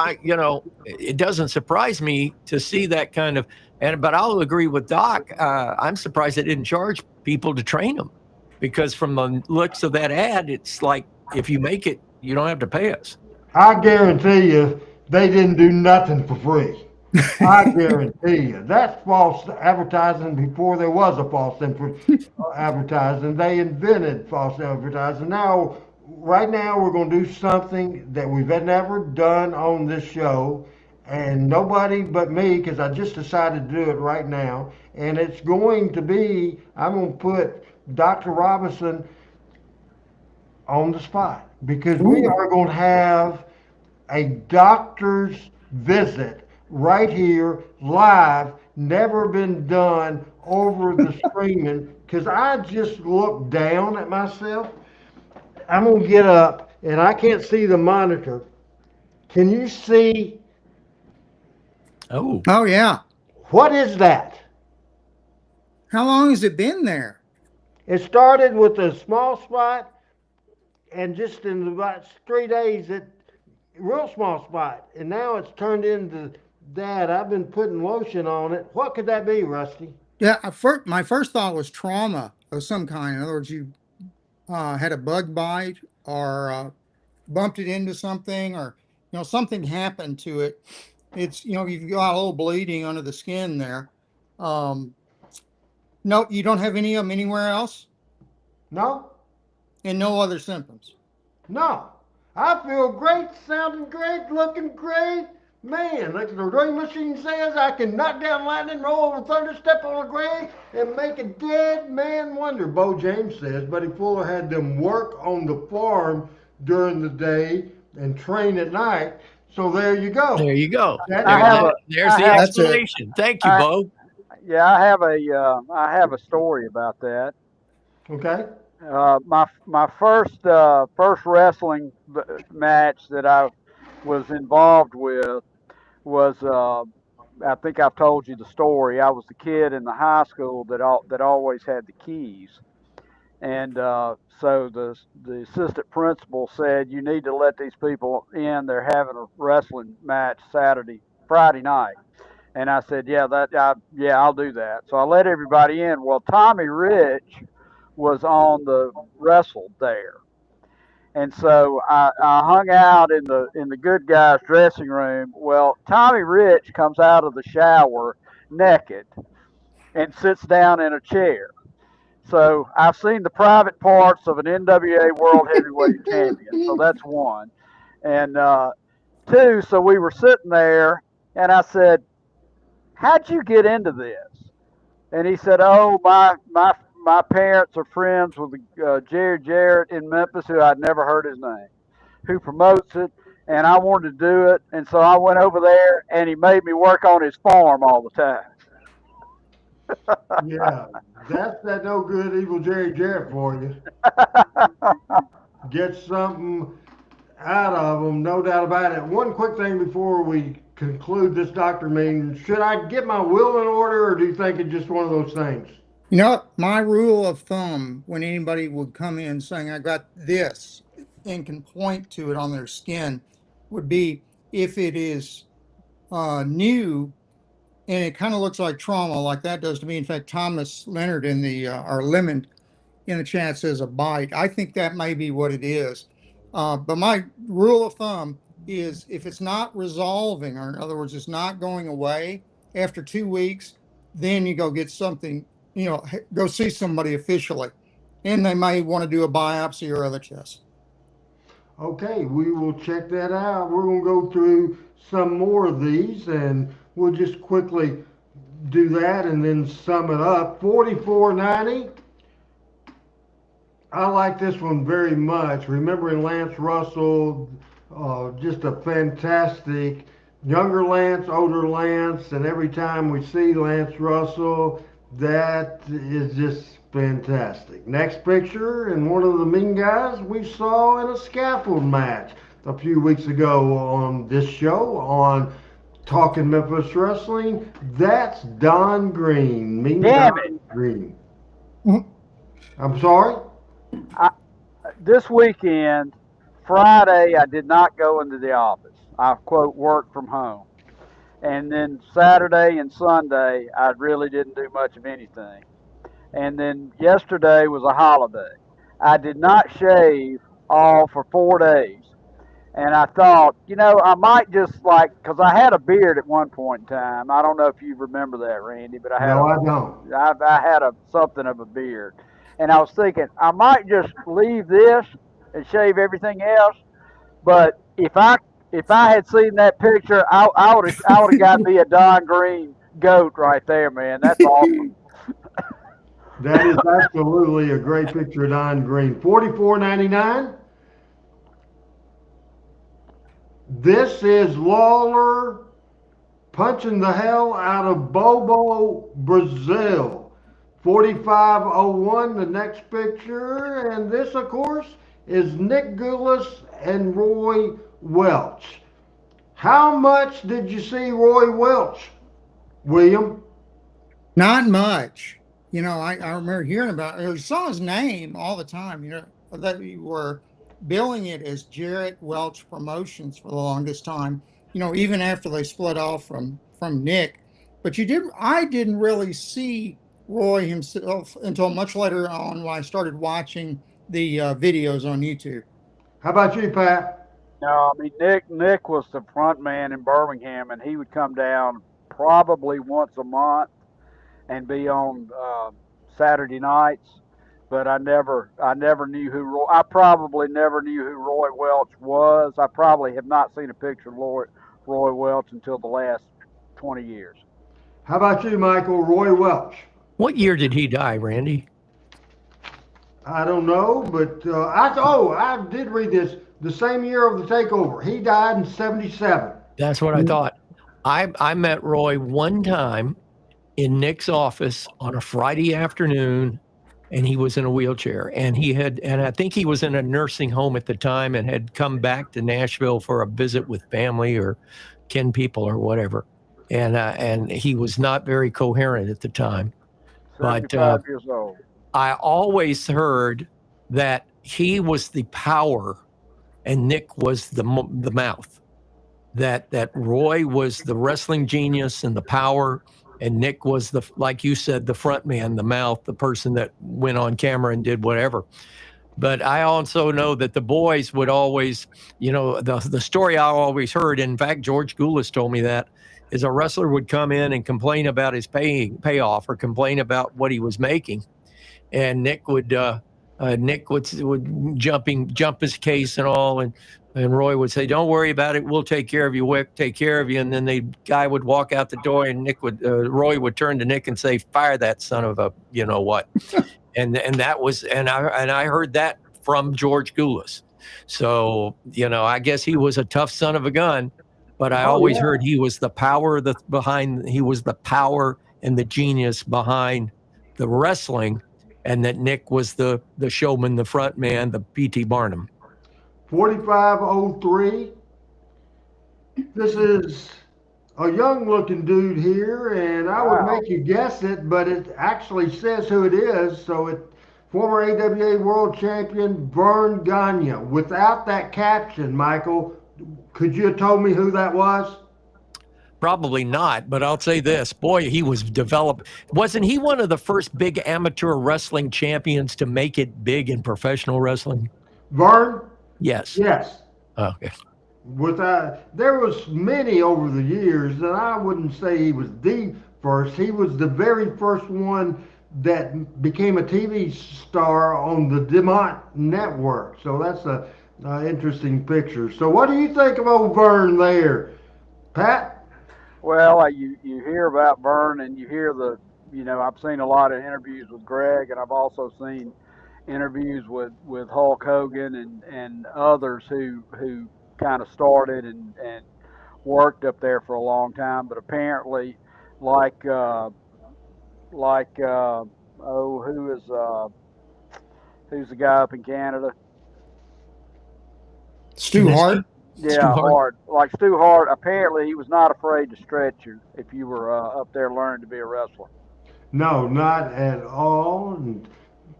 it doesn't surprise me to see that kind of. But I'll agree with Doc. I'm surprised they didn't charge people to train them, because from the looks of that ad, it's like if you make it, you don't have to pay us. I guarantee you, they didn't do nothing for free. I guarantee you. That's false advertising before there was a false advertising. They invented false advertising. Right now, we're going to do something that we've never done on this show, and nobody but me, because I just decided to do it right now. And it's going to be, I'm going to put Dr. Robinson on the spot, because we are going to have a doctor's visit right here, live, never been done over the streaming, because I just looked down at myself. I'm going to get up, and I can't see the monitor. Can you see? Oh, yeah. What is that? How long has it been there? It started with a small spot, and just in about 3 days, real small spot, and now it's turned into that. I've been putting lotion on it. What could that be, Rusty? Yeah, my first thought was trauma of some kind. In other words, you had a bug bite or bumped it into something, or something happened to it. It's you've got a little bleeding under the skin there. No, you don't have any of them anywhere else? No. And no other symptoms? No. I feel great, sounding great, looking great. Man, like the drawing machine says, I can knock down lightning, roll over thunder, step on a grave, and make a dead man wonder. Bo James says, Buddy Fuller had them work on the farm during the day and train at night. So there you go. There you go. There's the explanation. Thank you, Bo. Yeah, I have a story about that. Okay. My first wrestling match that I was involved with was I think I've told you the story. I was the kid in the high school that always had the keys, and so the assistant principal said, you need to let these people in. They're having a wrestling match Friday night. And I said, I'll do that. So I let everybody in. Well, Tommy Rich was on the wrestle there. And so I hung out in the good guys dressing room. Well, Tommy Rich comes out of the shower naked and sits down in a chair. So I've seen the private parts of an NWA World Heavyweight Champion. So that's one. And two, so we were sitting there, and I said, how'd you get into this? And he said, oh, my parents are friends with Jerry Jarrett in Memphis, who I'd never heard his name, who promotes it, and I wanted to do it. And so I went over there, and he made me work on his farm all the time. Yeah, that's that no good evil Jerry Jarrett for you. Get something out of them, no doubt about it. One quick thing before we conclude this doctor meeting. Should I get my will in order, or do you think it's just one of those things? You know, my rule of thumb when anybody would come in saying, I got this, and can point to it on their skin, would be if it is new and it kind of looks like trauma, like that does to me. In fact, Thomas Leonard in the our Lemon in the chat says a bite. I think that may be what it is. But my rule of thumb is if it's not resolving, or in other words, it's not going away after 2 weeks, then you go get something, go see somebody officially. And they may want to do a biopsy or other tests. Okay, we will check that out. We're going to go through some more of these and we'll just quickly do that and then sum it up. 44.90. I like this one very much. Remembering Lance Russell, just a fantastic younger Lance, older Lance, and every time we see Lance Russell, that is just fantastic. Next picture, and one of the mean guys we saw in a scaffold match a few weeks ago on this show on Talking Memphis Wrestling. That's Don Green. Mean Damn Don it. Green. I'm sorry? This weekend, Friday, I did not go into the office. I, quote, worked from home. And then Saturday and Sunday, I really didn't do much of anything. And then yesterday was a holiday. I did not shave all for 4 days. And I thought, I might just because I had a beard at one point in time. I don't know if you remember that, Randy, but I don't. I had something of a beard. And I was thinking, I might just leave this and shave everything else. But if I had seen that picture, I would have got me a Don Green goat right there, man. That's awesome. That is absolutely a great picture of Don Green. 44.99. This is Lawler punching the hell out of Bobo Brazil. 45.01, the next picture. And this, of course, is Nick Goulas and Roy Welch. How much did you see Roy Welch, William? Not much. I remember hearing about it. I saw his name all the time, that you were billing it as Jarrett Welch Promotions for the longest time, even after they split off from Nick. But I didn't really see Roy himself until much later on when I started watching the videos on YouTube. How about you, Pat? No, I mean Nick was the front man in Birmingham, and he would come down probably once a month and be on Saturday nights. But I never knew who I probably never knew who Roy Welch was. I probably have not seen a picture of Roy Welch until the last 20 years. How about you, Michael? Roy Welch. What year did he die, Randy? I don't know, but I did read this. The same year of the takeover. He died in 77. That's what I thought. I met Roy one time in Nick's office on a Friday afternoon, and he was in a wheelchair. And I think he was in a nursing home at the time and had come back to Nashville for a visit with family or kin people or whatever. And he was not very coherent at the time. 75 years old. I always heard that he was the power and Nick was the mouth. That Roy was the wrestling genius and the power, and Nick was like you said, the front man, the mouth, the person that went on camera and did whatever. But I also know that the boys would always, the story I always heard, in fact, George Goulas told me that, is a wrestler would come in and complain about his payoff or complain about what he was making. And Nick would jump his case and all, and Roy would say, "Don't worry about it. We'll take care of you. Wick, take care of you." And then the guy would walk out the door, and Roy would turn to Nick and say, "Fire that son of a, you know what?" and that was, and I heard that from George Goulas. So I guess he was a tough son of a gun, but I always heard he was the power he was the power and the genius behind the wrestling. And that Nick was the showman, the front man, the P.T. Barnum. 45.03. This is a young looking dude here, and I would Wow. make you guess it, but it actually says who it is. So it former AWA world champion Vern Gagne. Without that caption, Michael, could you have told me who that was? Probably not, but I'll say this. Boy, he was developed. Wasn't he one of the first big amateur wrestling champions to make it big in professional wrestling? Vern? Yes. Yes. Okay. There was many over the years, and I wouldn't say he was the first. He was the very first one that became a TV star on the DeMont network. So that's a interesting picture. So what do you think of old Vern there, Pat? Well, you hear about Vern, and you hear I've seen a lot of interviews with Greg, and I've also seen interviews with Hulk Hogan and others who kind of started and worked up there for a long time. But apparently, like like oh, who's the guy up in Canada? Stu Hart. Yeah, Hart. Like Stu Hart. Apparently, he was not afraid to stretch you if you were up there learning to be a wrestler. No, not at all. And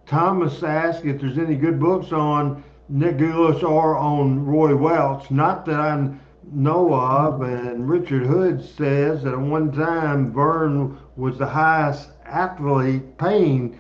Thomas asked if there's any good books on Nick Gulas or on Roy Welch. Not that I know of. And Richard Hood says that at one time Vern was the highest paid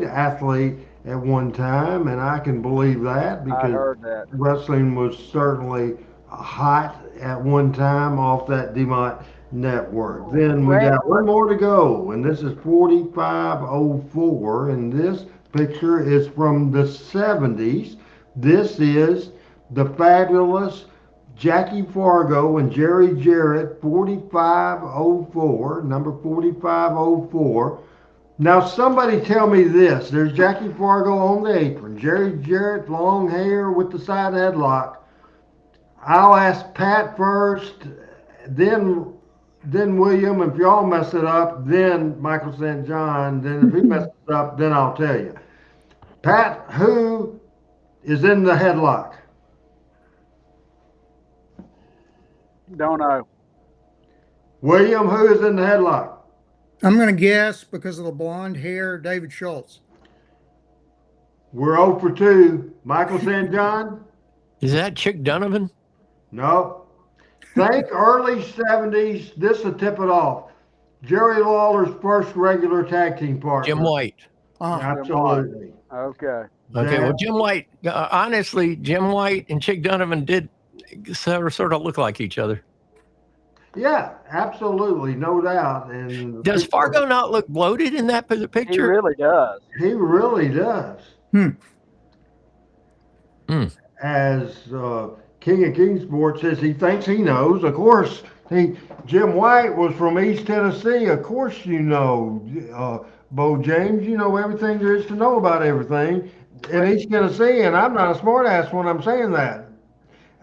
athlete at one time, and I can believe that I because heard that. wrestling was certainly hot at one time off that DeMont network. Then we got one more to go, and this is 4504, and this picture is from the 70s. This is the fabulous Jackie Fargo and Jerry Jarrett, 4504, number 4504. Now, somebody tell me this. There's Jackie Fargo on the apron, Jerry Jarrett, long hair with the side headlock. I'll ask Pat first, then William. If y'all mess it up, then Michael St. John. Then if he messes it up, then I'll tell you. Pat, who is in the headlock? Don't know. William, who is in the headlock? I'm going to guess because of the blonde hair, David Schultz. We're 0 for 2. Michael St. John? Is that Chick Donovan? No. Think early 70s. This will tip it off. Jerry Lawler's first regular tag team partner. Jim White. Absolutely. Okay. Okay. Well, Jim White, honestly, Jim White and Chick Donovan did sort of look like each other. Yeah, absolutely. No doubt. And does Fargo not look bloated in that picture? He really does. He really does. As King of Kingsport says, he thinks he knows. Of course, Jim White was from East Tennessee. Of course, you know, Bo James. You know everything there is to know about everything in East Tennessee, and I'm not a smartass when I'm saying that.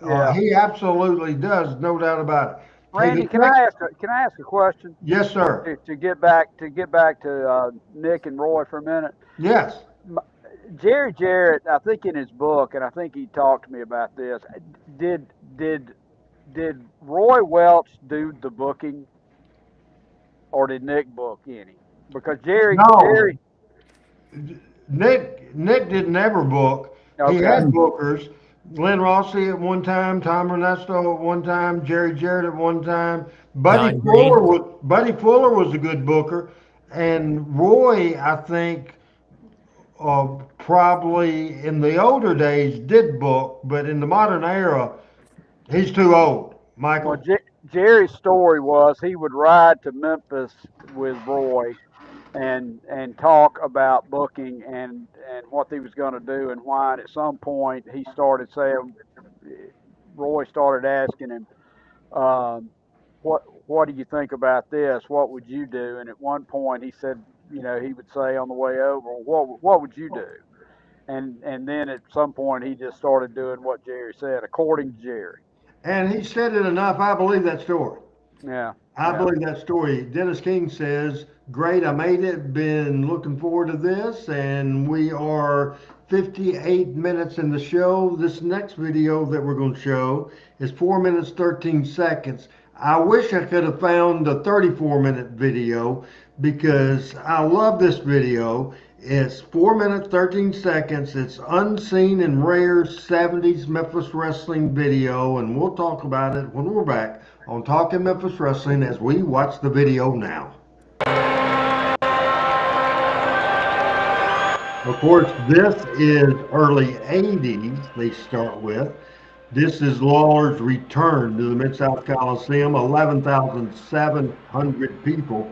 Yeah. He absolutely does, no doubt about it. Randy, can I ask a question? Yes, sir. To get back to Nick and Roy for a minute. Yes. Jerry Jarrett, I think in his book, and I think he talked to me about this. Did Roy Welch do the booking, or did Nick book any? Because Nick didn't ever book. Okay. He had bookers. Glenn Rossi at one time, Tom Ernesto at one time, Jerry Jarrett at one time. Buddy Fuller was a good booker, and Roy, I think, probably in the older days did book, but in the modern era, he's too old. Michael. Well, Jerry's story was he would ride to Memphis with Roy and talk about booking and what he was going to do and why. And at some point, he started saying, Roy started asking him, what do you think about this? What would you do? And at one point, he said, he would say on the way over, what would you do? And then at some point, he just started doing what Jerry said, according to Jerry. And he said it enough. I believe that story. Yeah. I believe that story. Dennis King says, great, I made it. Been looking forward to this. And we are 58 minutes in the show. This next video that we're going to show is 4 minutes, 13 seconds. I wish I could have found the 34-minute video because I love this video. It's 4 minutes, 13 seconds. It's unseen and rare 70s Memphis wrestling video, and we'll talk about it when we're back on Talking Memphis Wrestling as we watch the video now. Of course, this is early 80s, they start with. This is Lawler's return to the Mid-South Coliseum, 11,700 people,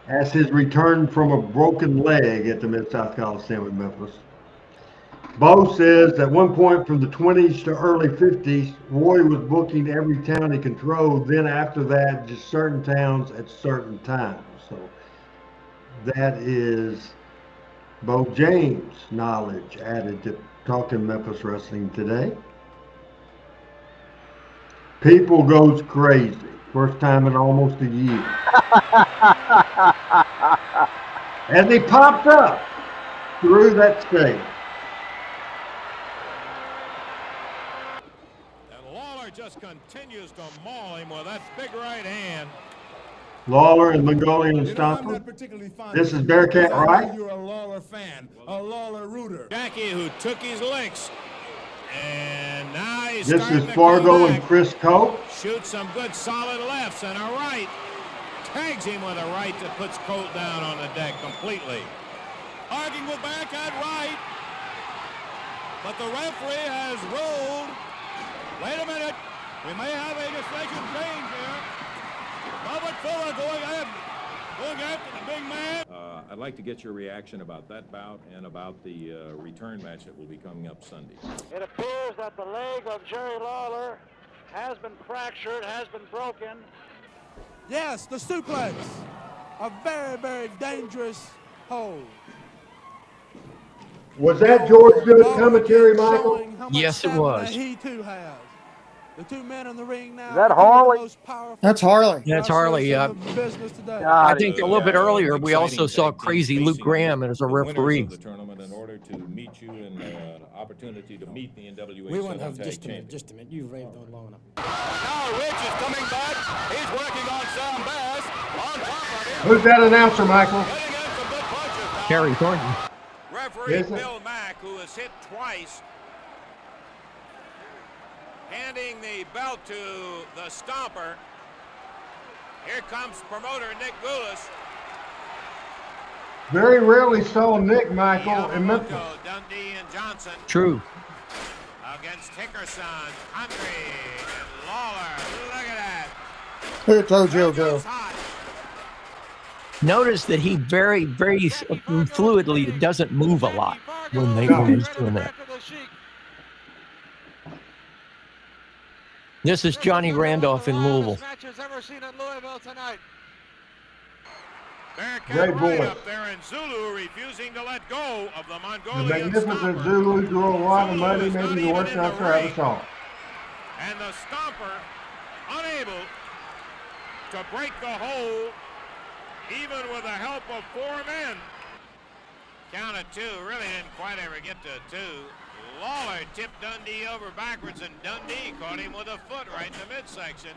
as his return from a broken leg at the Mid-South Coliseum in Memphis. Bo says at one point from the 20s to early 50s, Roy was booking every town he controlled. Then after that, just certain towns at certain times. So that is Bo James' knowledge added to Talking Memphis Wrestling today. People goes crazy. First time in almost a year. As he popped up through that stage. And Lawler just continues to maul him with that big right hand. Lawler and Mongolian Stomper. This is Bearcat Wright. You're a Lawler fan, a Lawler rooter. Jackie, who took his licks. And now he's This is Fargo and Chris Cope. Shoots some good solid lefts and a right. Tags him with a right that puts Colt down on the deck completely. Arguing with Bearcat Wright. But the referee has ruled. Wait a minute. We may have a decision change here. Robert Fuller going after the big man. I'd like to get your reaction about that bout and about the return match that will be coming up Sunday. It appears that the leg of Jerry Lawler has been fractured, has been broken. Yes, the suplex. A very, very dangerous hold. Was that George Good commentary, Michael? Yes, it was. He too has. The two men in the ring now. Is that Harley? That's Harley. That's Harley, yeah. I think a little bit earlier, we also saw crazy Luke Graham as a referee. The tournament in order to meet you and opportunity to meet the NWA. We won't have just a minute. You've raved on long enough. Now Rich is coming back. He's working on Sam Bass. On top of him. Who's that announcer, Michael? Kerry Thornton. Referee Bill Mack, who was hit twice, handing the belt to the Stomper. Here comes promoter Nick Goulas. Very rarely saw Nick, Michael, in Memphis. Dundee and Johnson. True. Against Hickerson, Hungry, and Lawler. Look at that. Here, Tojo go. Notice that he very, very fluidly doesn't move a lot when he's doing that. This is Johnny Randolph in Louisville. Great boy. Up there in Zulu refusing to let go of the The Mongolian magnificent Stomper. Zulu drew a lot of money, maybe the worst announcer I ever saw. And the Stomper unable to break the hold, even with the help of four men. Count of two, really didn't quite ever get to two. Lawler tipped Dundee over backwards, and Dundee caught him with a foot right in the midsection.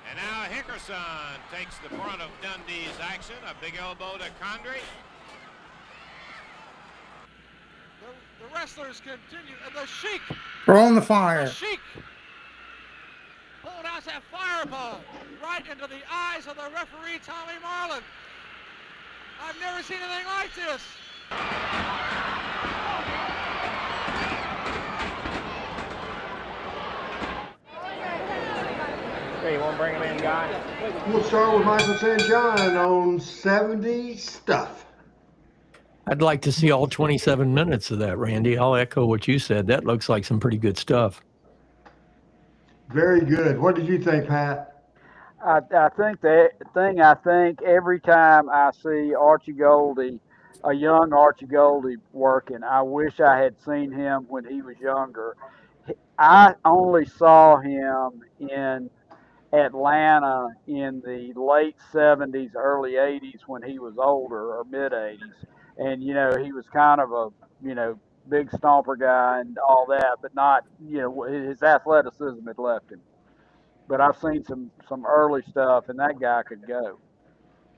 And now Hickerson takes the brunt of Dundee's action. A big elbow to Condrey. The wrestlers continue, and the Sheik. Throwing the fire. The Sheik pulled out that fireball right into the eyes of the referee, Tommy Marlin. I've never seen anything like this. Hey, you want to bring him in, guy? We'll start with Michael St. John on 70 stuff. I'd like to see all 27 minutes of that, Randy. I'll echo what you said. That looks like some pretty good stuff. Very good. What did you think, Pat? I think the thing every time I see Archie Goldie, a young Archie Goldie working, I wish I had seen him when he was younger. I only saw him in Atlanta in the late 70s, early 80s when he was older, or mid 80s. And, you know, he was kind of a, you know, big stomper guy and all that, but not, you know, his athleticism had left him. but I've seen some early stuff, and that guy could go.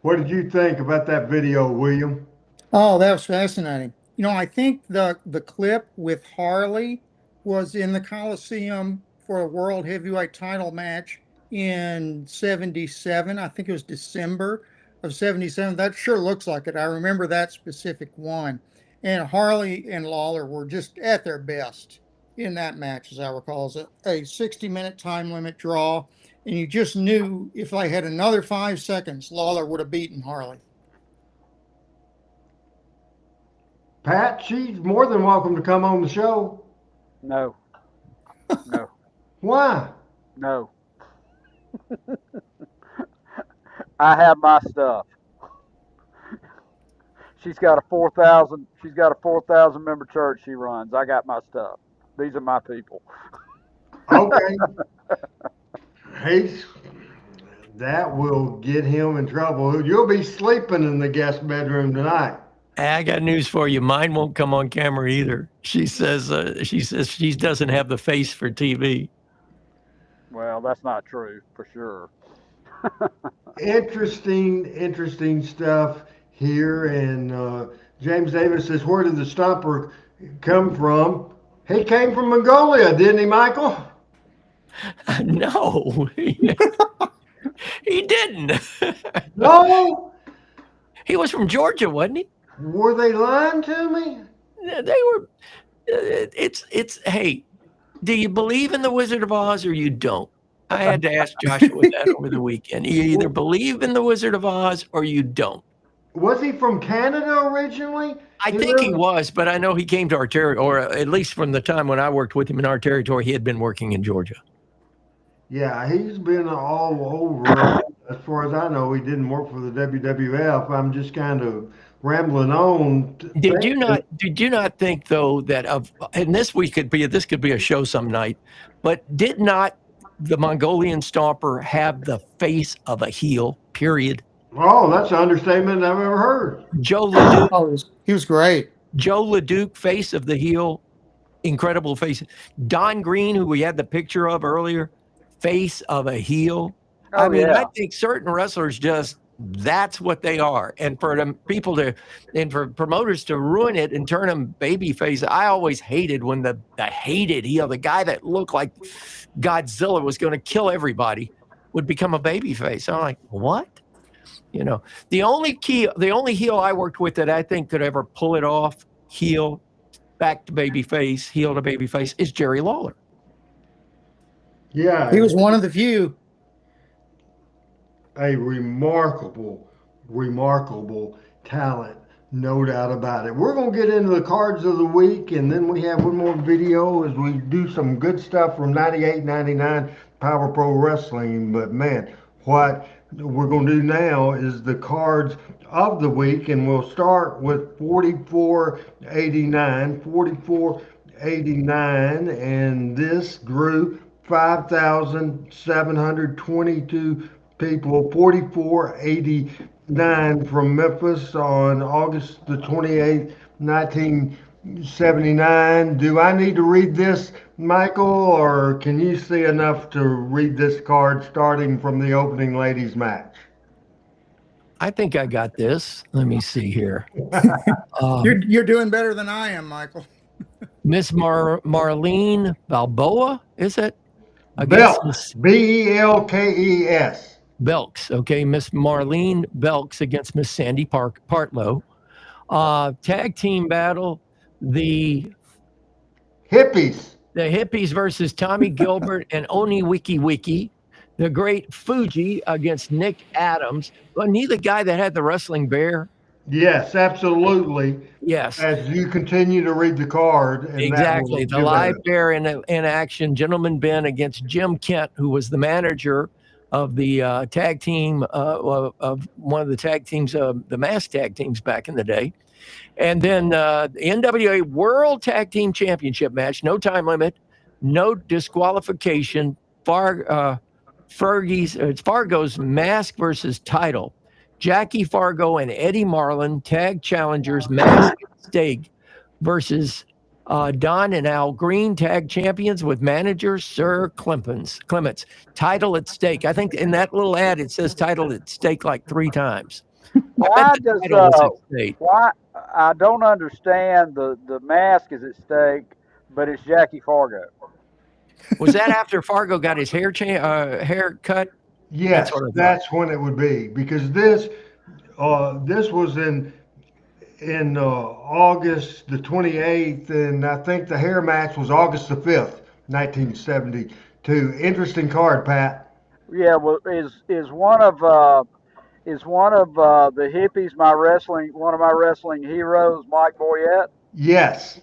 What did you think about that video, William? Oh, that was fascinating. I think the clip with Harley was in the Coliseum for a World Heavyweight title match in 77. I think it was December of 77. That sure looks like it. I remember that specific one. And Harley and Lawler were just at their best in that match, as I recall. It was a 60-minute time limit draw. And you just knew if they had another 5 seconds, Lawler would have beaten Harley. Pat, she's more than welcome to come on the show. No. No. Why? No. I have my stuff. She's got a 4,000 member church she runs. I got my stuff. These are my people. Okay. That will get him in trouble. You'll be sleeping in the guest bedroom tonight. I got news for you. Mine won't come on camera either. She says she doesn't have the face for TV. Well, that's not true for sure. Interesting stuff here. And James Davis says, where did the Stomper come from? He came from Mongolia, didn't he, Michael? No, he didn't. No, he was from Georgia, wasn't he? Were they lying to me? They were. It's. Hey, do you believe in the Wizard of Oz or you don't? I had to ask Joshua that over the weekend. You either believe in the Wizard of Oz or you don't. Was he from Canada originally? I think he was, but I know he came to our territory, or at least from the time when I worked with him in our territory, he had been working in Georgia. Yeah, he's been all over. As far as I know, he didn't work for the WWF. I'm just kind of rambling on. Did you not think though that and this could be a show some night, but did not the Mongolian Stomper have the face of a heel? Period. Oh, that's an understatement I've ever heard. Joe LeDuc. Oh, he was great. Joe LeDuc, face of the heel, incredible face. Don Green, who we had the picture of earlier, face of a heel. Oh, I think certain wrestlers that's what they are. And for them people for promoters to ruin it and turn them baby face. I always hated when the hated heel, the guy that looked like Godzilla was going to kill everybody, would become a baby face. I'm like, what? The only heel I worked with that I think could ever pull it off, heel back to baby face, heel to baby face, is Jerry Lawler. Yeah. He was one of the few. A remarkable talent, no doubt about it. We're going to get into the cards of the week, and then we have one more video as we do some good stuff from 98, 99 Power Pro Wrestling. But man, what we're going to do now is the cards of the week, and we'll start with 4489, and this group 5,722 people. 4489 from Memphis on August the 28th, 1979. Do I need to read this, Michael, or can you see enough to read this card starting from the opening ladies match? I think I got this. Let me see here. You're doing better than I am, Michael. Miss Marlene Balboa, is it? Belks, Belkes. Belks, okay. Miss Marlene Belks against Miss Sandy Partlow. Tag team battle, the Hippies versus Tommy Gilbert and Oni Wiki Wiki. The Great Fuji against Nick Adams. Wasn't he the guy that had the wrestling bear? Yes, absolutely. Yes. As you continue to read the card. And exactly. The live bear in action. Gentleman Ben against Jim Kent, who was the manager of the tag team, of one of the tag teams, the mass tag teams back in the day. And then the NWA World Tag Team Championship match. No time limit. No disqualification. Fargo's mask versus title. Jackie Fargo and Eddie Marlin, tag challengers, mask stake versus Don and Al Green, tag champions with manager Sir Clements. Title at stake. I think in that little ad it says title at stake like 3 times. Why does why I don't understand the mask is at stake, but it's Jackie Fargo. Was that after Fargo got his hair cut? Yes, that's when it would be, because this was in August the 28th, and I think the hair match was August the 5th, 1972. Interesting card, Pat. Yeah, well, is one of the hippies one of my wrestling heroes, Mike Boyette? Yes.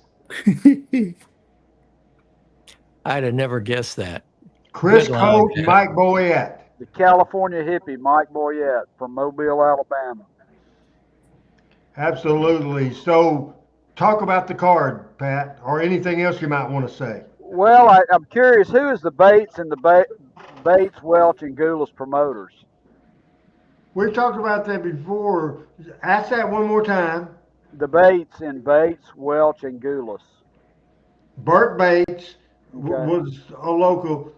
I'd have never guessed that. Chris Cote, Mike Boyette. The California hippie, Mike Boyette from Mobile, Alabama. Absolutely. So, talk about the card, Pat, or anything else you might want to say. Well, I'm curious, who is the Bates and the Bates, Welch, and Goulas promoters? We've talked about that before. Ask that one more time. The Bates, Welch, and Goulas. Burt Bates was a local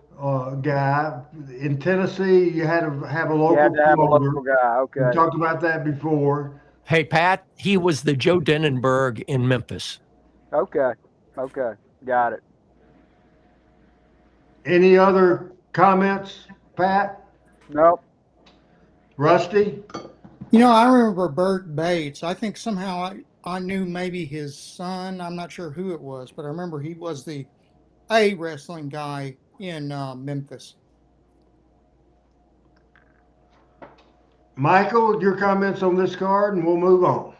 guy. In Tennessee, you had to have a local promoter. Guy, okay. We talked about that before. Hey, Pat, he was the Joe Denenberg in Memphis. Okay, got it. Any other comments, Pat? Nope. Rusty? I remember Burt Bates. I think somehow I knew maybe his son. I'm not sure who it was, but I remember he was the wrestling guy in Memphis. Michael, your comments on this card, and we'll move on.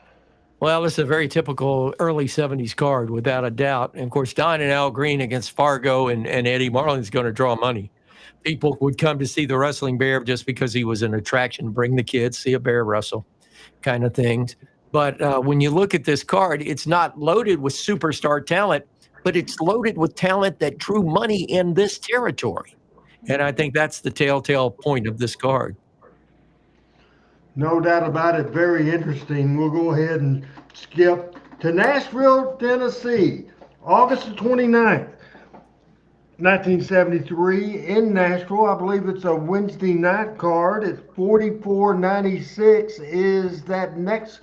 Well, it's a very typical early 70s card, without a doubt. And, of course, Don and Al Green against Fargo and Eddie Marlin is going to draw money. People would come to see the wrestling bear just because he was an attraction, bring the kids, see a bear wrestle kind of things. But when you look at this card, it's not loaded with superstar talent, but it's loaded with talent that drew money in this territory. And I think that's the telltale point of this card. No doubt about it. Very interesting. We'll go ahead and skip to Nashville, Tennessee, August the 29th, 1973 in Nashville. I believe it's a Wednesday night card. It's $44.96 is that next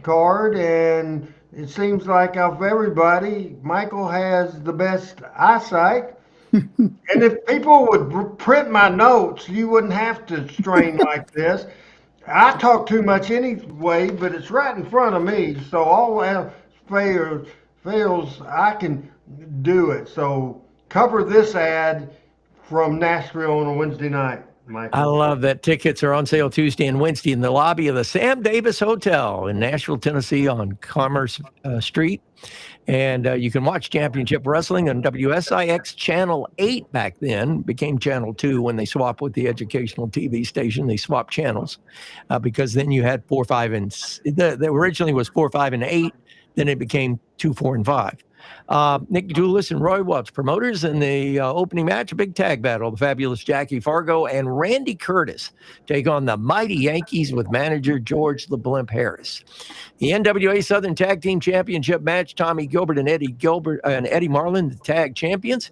card, and it seems like of everybody, Michael has the best eyesight. And if people would print my notes, you wouldn't have to strain like this. I talk too much anyway, but it's right in front of me, so all else fails, I can do it. So cover this ad from Nashville on a Wednesday night, Michael. I love that. Tickets are on sale Tuesday and Wednesday in the lobby of the Sam Davis Hotel in Nashville, Tennessee on Commerce Street. And you can watch Championship Wrestling on WSIX Channel 8 back then. Became Channel 2 when they swapped with the educational TV station. They swapped channels because then you had 4, 5, and the originally was 4, 5, and 8. Then it became 2, 4, and 5. Nick Dulis and Roy Welch, promoters in the opening match, a big tag battle. The fabulous Jackie Fargo and Randy Curtis take on the mighty Yankees with manager George the Blimp Harris. The NWA Southern Tag Team Championship match, Tommy Gilbert and Eddie Marlin, the tag champions,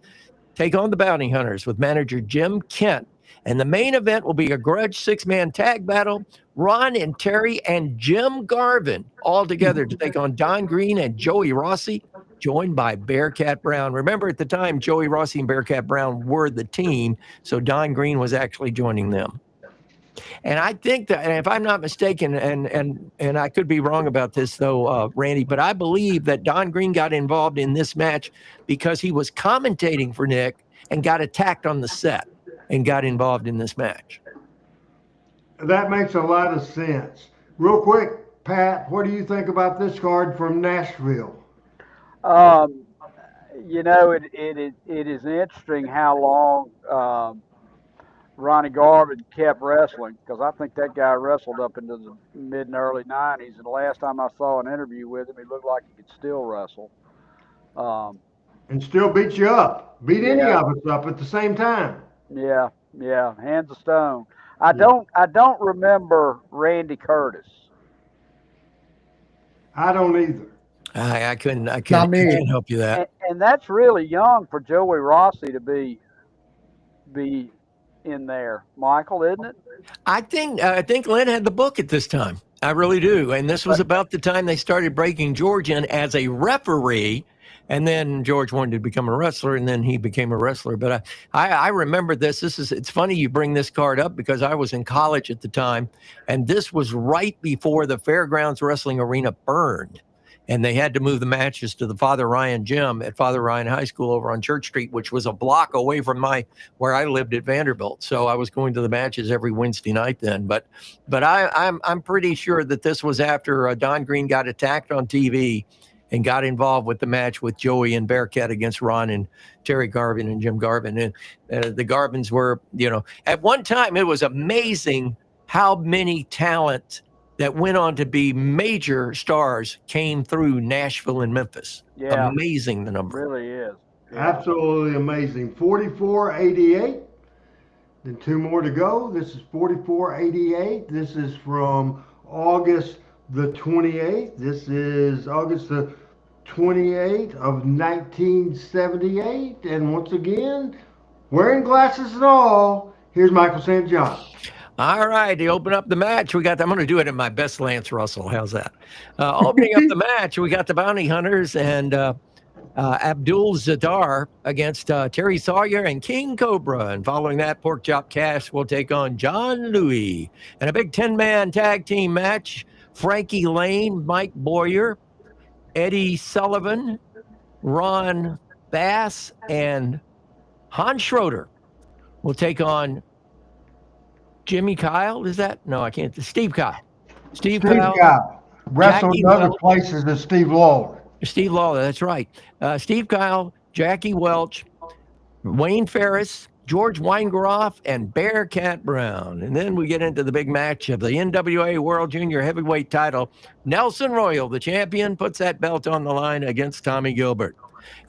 take on the Bounty Hunters with manager Jim Kent. And the main event will be a grudge 6-man tag battle. Ron and Terry and Jim Garvin all together to take on Don Green and Joey Rossi, joined by Bearcat Brown. Remember, at the time, Joey Rossi and Bearcat Brown were the team, so Don Green was actually joining them. And I think that, and if I'm not mistaken, and I could be wrong about this, though, Randy, but I believe that Don Green got involved in this match because he was commentating for Nick and got attacked on the set and got involved in this match. That makes a lot of sense. Real quick, Pat, what do you think about this card from Nashville? It is interesting how long Ronnie Garvin kept wrestling, because I think that guy wrestled up into the mid and early 90s, and the last time I saw an interview with him, he looked like he could still wrestle. And still beat you up. Beat any of us up at the same time. Yeah, hands of stone. I don't remember Randy Curtis. I don't either. I couldn't help you that. And that's really young for Joey Rossi to be in there, Michael, isn't it? I think Lynn had the book at this time. I really do. And this was about the time they started breaking George in as a referee. And then George wanted to become a wrestler, and then he became a wrestler. But I remember this. It's funny you bring this card up because I was in college at the time, and this was right before the Fairgrounds Wrestling Arena burned. And they had to move the matches to the Father Ryan gym at Father Ryan High School over on Church Street, which was a block away from where I lived at Vanderbilt. So I was going to the matches every Wednesday night then. But I'm pretty sure that this was after Don Green got attacked on TV and got involved with the match with Joey and Bearcat against Ron and Terry Garvin and Jim Garvin. And the Garvins were, at one time it was amazing how many talent that went on to be major stars came through Nashville and Memphis. Yeah. Amazing the number. It really is. Yeah. Absolutely amazing. 4488. Then two more to go. This is 4488. This is from August the 28th. This is August the 28th of 1978. And once again, wearing glasses and all, here's Michael St. John. All right, to open up the match, I'm going to do it in my best Lance Russell. How's that? Opening up the match, we got the Bounty Hunters and Abdul Zadar against Terry Sawyer and King Cobra. And following that, Pork Chop Cash will take on John Louis. And a big 10-man tag team match, Frankie Lane, Mike Boyer, Eddie Sullivan, Ron Bass, and Hans Schroeder will take on Jimmy Kyle, is that? No, I can't. Steve Kyle. Steve Kyle. Wrestled in other places than Steve Lawler. Steve Lawler, that's right. Steve Kyle, Jackie Welch, Wayne Ferris, George Weingroff, and Bearcat Brown. And then we get into the big match of the NWA World Junior Heavyweight title. Nelson Royal, the champion, puts that belt on the line against Tommy Gilbert.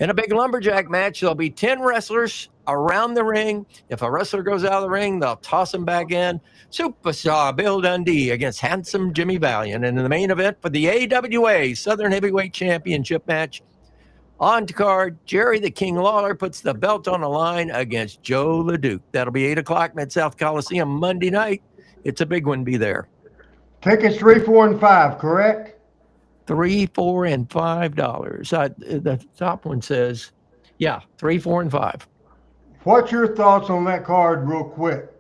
In a big lumberjack match, there'll be 10 wrestlers around the ring. If a wrestler goes out of the ring, they'll toss him back in. Superstar Bill Dundee against handsome Jimmy Valiant. And in the main event for the AWA Southern Heavyweight Championship match, on to card, Jerry the King Lawler puts the belt on the line against Joe LeDuc. That'll be 8 o'clock, Mid-South Coliseum, Monday night. It's a big one. Be there. Tickets 3, 4, and 5, correct? $3, $4, and $5. The top one says, yeah, 3, 4, and 5. What's your thoughts on that card real quick,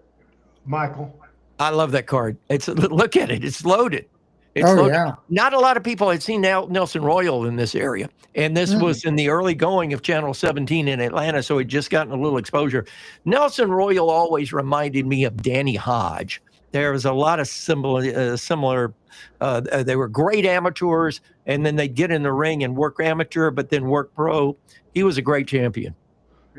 Michael? I love that card. Look at it. It's loaded. It's loaded. Yeah. Not a lot of people had seen Nelson Royal in this area. And this was in the early going of Channel 17 in Atlanta, so he'd just gotten a little exposure. Nelson Royal always reminded me of Danny Hodge. There was a lot of similar they were great amateurs, and then they'd get in the ring and work amateur, but then work pro. He was a great champion.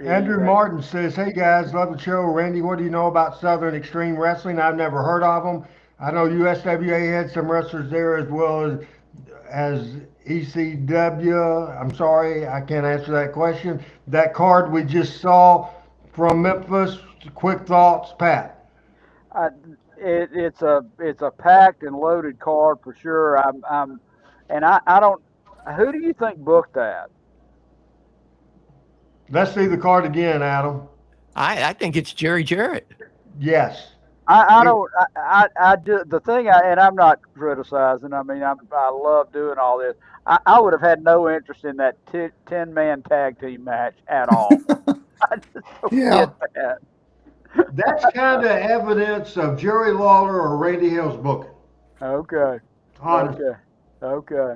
Andrew Martin says, hey guys, love the show. Randy, what do you know about Southern Extreme Wrestling? I've never heard of them. I know USWA had some wrestlers there as well as ECW. I'm sorry, I can't answer that question. That card we just saw from Memphis, quick thoughts, Pat. It's a packed and loaded card for sure. I don't. Who do you think booked that? Let's see the card again, Adam. I think it's Jerry Jarrett. Yes. I don't. I do the thing. And I'm not criticizing. I mean, I love doing all this. I would have had no interest in that 10-man tag team match at all. I just don't get that. That's kind of evidence of Jerry Lawler or Randy Hill's booking. Okay. Honestly. Okay.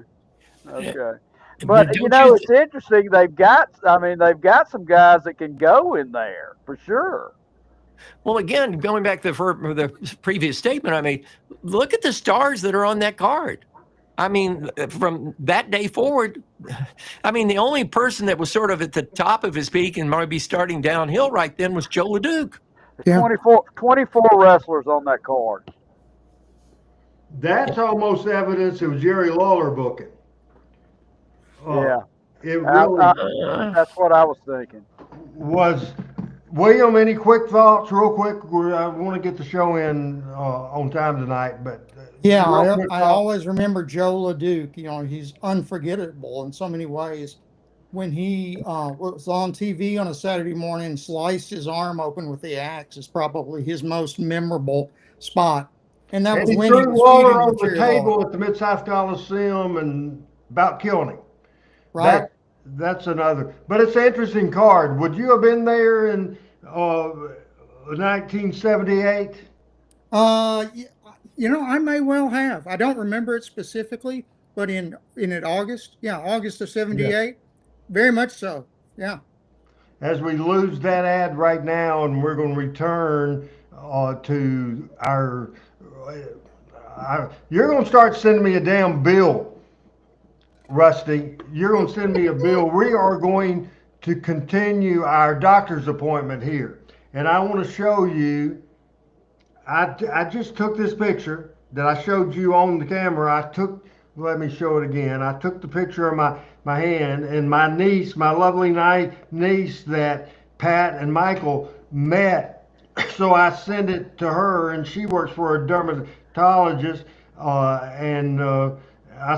But it's interesting. They've got some guys that can go in there for sure. Well, again, going back to the previous statement I made, look at the stars that are on that card. I mean, from that day forward, I mean, the only person that was sort of at the top of his peak and might be starting downhill right then was Joe LeDuc. Yeah. 24 wrestlers on that card. That's almost evidence of Jerry Lawler booking. Yeah. It really that's what I was thinking. Was William, any quick thoughts real quick? I want to get the show in on time tonight, but yeah, I always remember Joe LeDuc. You know, he's unforgettable in so many ways. when he was on TV on a Saturday morning and sliced his arm open with the axe is probably his most memorable spot. And that And was he when he threw was water feeding on the material oil. table at the Mid-South Coliseum and about killed him. Right. That's another. But it's an interesting card. Would you have been there in 1978? I may well have. I don't remember it specifically, but in August, August of '78, very much so. Yeah. As we lose that ad right now, and we're going to return to our. You're going to start sending me a damn bill, Rusty. You're going to send me a bill. We are going to continue our doctor's appointment here. And I want to show you. I just took this picture that I showed you on the camera. Let me show it again. I took the picture of my hand, and my niece, my lovely niece that Pat and Michael met. So I sent it to her, and she works for a dermatologist. I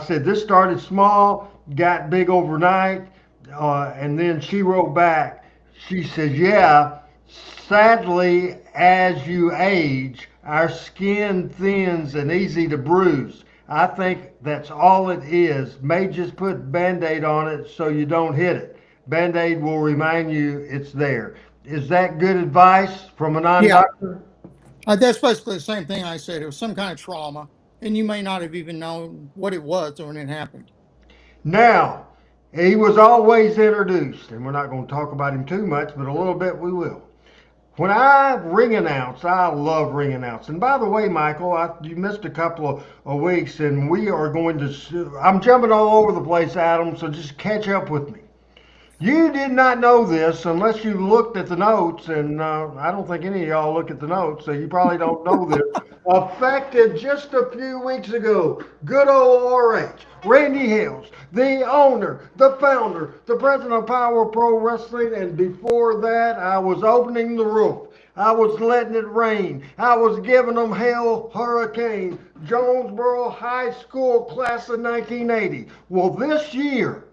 said, this started small, got big overnight. And then she wrote back. She says, yeah, sadly, as you age, our skin thins and easy to bruise. I think that's all it is. May just put Band-Aid on it so you don't hit it. Band-Aid will remind you it's there. Is that good advice from a non-doctor? Yeah. That's basically the same thing I said. It was some kind of trauma, and you may not have even known what it was when it happened. Now, he was always introduced, and we're not going to talk about him too much, but a little bit we will. When I ring announce, I love ring announce. And by the way, Michael, you missed a couple of weeks, and we are going to. I'm jumping all over the place, Adam, so just catch up with me. You did not know this unless you looked at the notes, and I don't think any of y'all look at the notes, so you probably don't know this. Effective just a few weeks ago, good old RH, Randy Hales, the owner, the founder, the president of Power Pro Wrestling, and before that, I was opening the roof. I was letting it rain. I was giving them hell hurricane. Jonesboro High School class of 1980. Well, this year,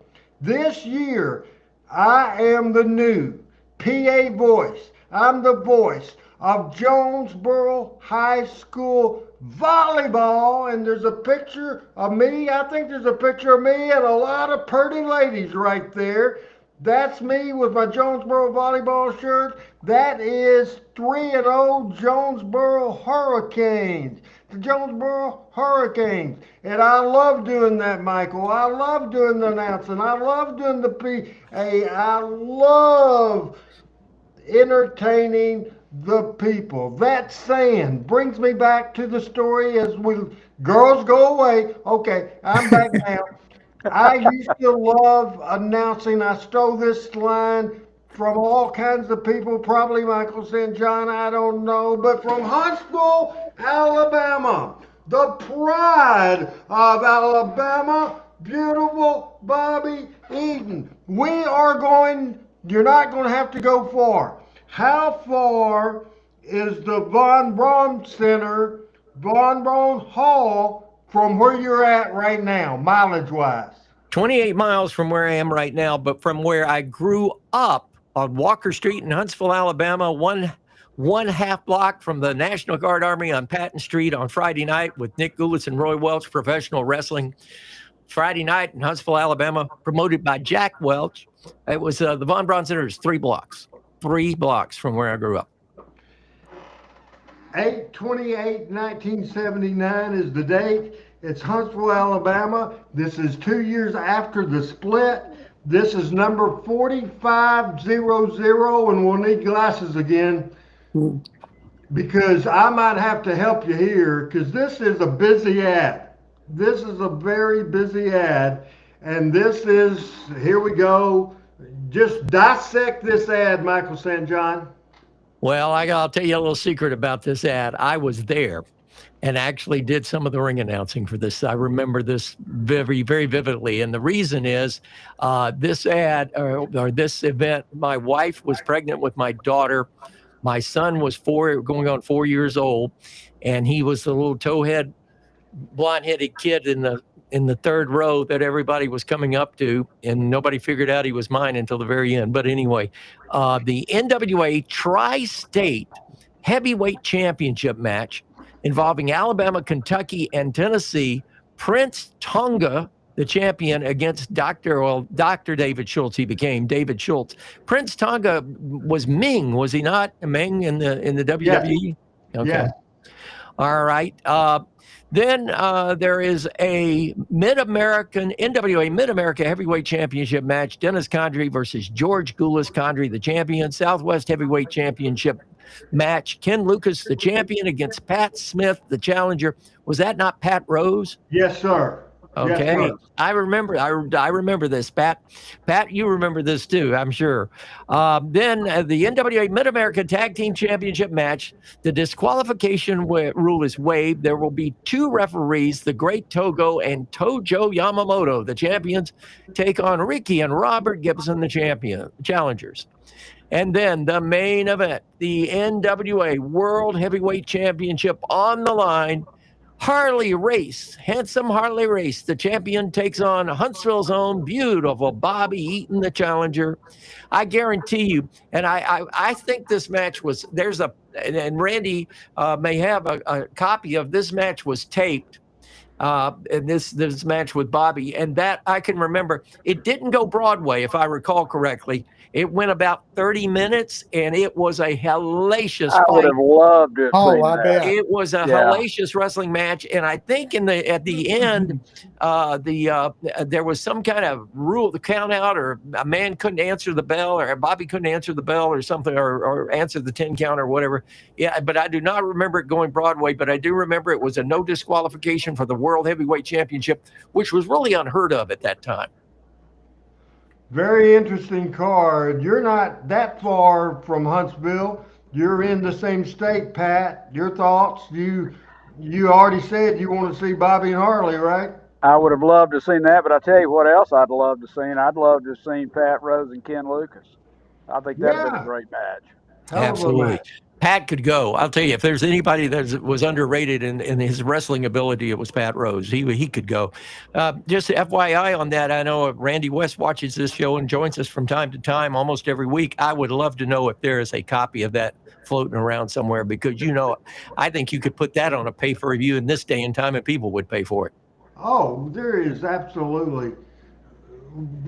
I am the new PA voice. I'm the voice of Jonesboro High School volleyball, and there's a picture of me. I think there's a picture of me and a lot of pretty ladies right there. That's me with my Jonesboro volleyball shirt. That is 3-0 Jonesboro Hurricanes. The Jonesboro Hurricanes. And I love doing that, Michael. I love doing the announcing. I love doing the PA. I love entertaining the people. That saying brings me back to the story as girls go away. Okay, I'm back now. I used to love announcing. I stole this line from all kinds of people, probably Michael St. John, I don't know, but from Huntsville, Alabama, the pride of Alabama, beautiful Bobby Eaton. You're not going to have to go far. How far is the Von Braun Center, Von Braun Hall, from where you're at right now, mileage-wise? 28 miles from where I am right now, but from where I grew up on Walker Street in Huntsville, Alabama, one half block from the National Guard Army on Patton Street on Friday night with Nick Gulas and Roy Welch, professional wrestling. Friday night in Huntsville, Alabama, promoted by Jack Welch. It was the Von Braun Center is 3 blocks from where I grew up. 8/28/1979 is the date. It's Huntsville, Alabama. This is 2 years after the split. This is number 4500, and we'll need glasses again because I might have to help you here because this is a busy ad. This is a very busy ad, and here we go. Just dissect this ad, Michael St. John. Well, I'll tell you a little secret about this ad. I was there and actually did some of the ring announcing for this. I remember this very, very vividly. And the reason is this ad or this event, my wife was pregnant with my daughter. My son was going on 4 years old, and he was the little towhead, blonde-headed kid in the in the third row that everybody was coming up to, and nobody figured out he was mine until the very end. But anyway, the NWA Tri-State Heavyweight Championship match involving Alabama, Kentucky, and Tennessee. Prince Tonga, the champion, against Dr. David Schultz. He became David Schultz. Prince Tonga was Ming, was he not? Ming in the WWE? Yeah. Okay. Yeah. All right. Then there is a NWA Mid-America Heavyweight Championship match. Dennis Condrey versus George Goulas Condrey, the champion. Southwest Heavyweight Championship match. Ken Lucas, the champion, against Pat Smith, the challenger. Was that not Pat Rose? Yes, sir. Okay, Yes, sir. I remember. I remember this, Pat. Pat, you remember this too, I'm sure. Then the NWA Mid-America Tag Team Championship match. The disqualification rule is waived. There will be 2 referees: the Great Togo and Tojo Yamamoto. The champions take on Ricky and Robert Gibson, the challengers. And then the main event, the NWA World Heavyweight Championship on the line. Harley Race, handsome Harley Race. The champion takes on Huntsville's own beautiful Bobby Eaton, the challenger. I guarantee you, and I think this match was, and Randy may have a copy of this match was taped. And this match with Bobby, and that I can remember. It didn't go Broadway, if I recall correctly. It went about 30 minutes, and it was a hellacious fight. I would have loved to have seen that. bet. It was a hellacious wrestling match, and I think at the end, there was some kind of rule, the count out, or a man couldn't answer the bell, or Bobby couldn't answer the bell, or something, or answer the 10 count, or whatever. Yeah, but I do not remember it going Broadway. But I do remember it was a no disqualification for the World Heavyweight Championship, which was really unheard of at that time. Very interesting card. You're not that far from Huntsville. You're in the same state, Pat. Your thoughts? You already said you want to see Bobby and Harley, right? I would have loved to have seen that, but I tell you what else I'd love to have seen. I'd love to have seen Pat Rose and Ken Lucas. I think that would have been a great match. Absolutely. Pat could go. I'll tell you, if there's anybody that was underrated in his wrestling ability, it was Pat Rose. He could go. Just FYI on that, I know Randy West watches this show and joins us from time to time, almost every week. I would love to know if there is a copy of that floating around somewhere, because, I think you could put that on a pay-per-view in this day and time, and people would pay for it. Oh, there is absolutely.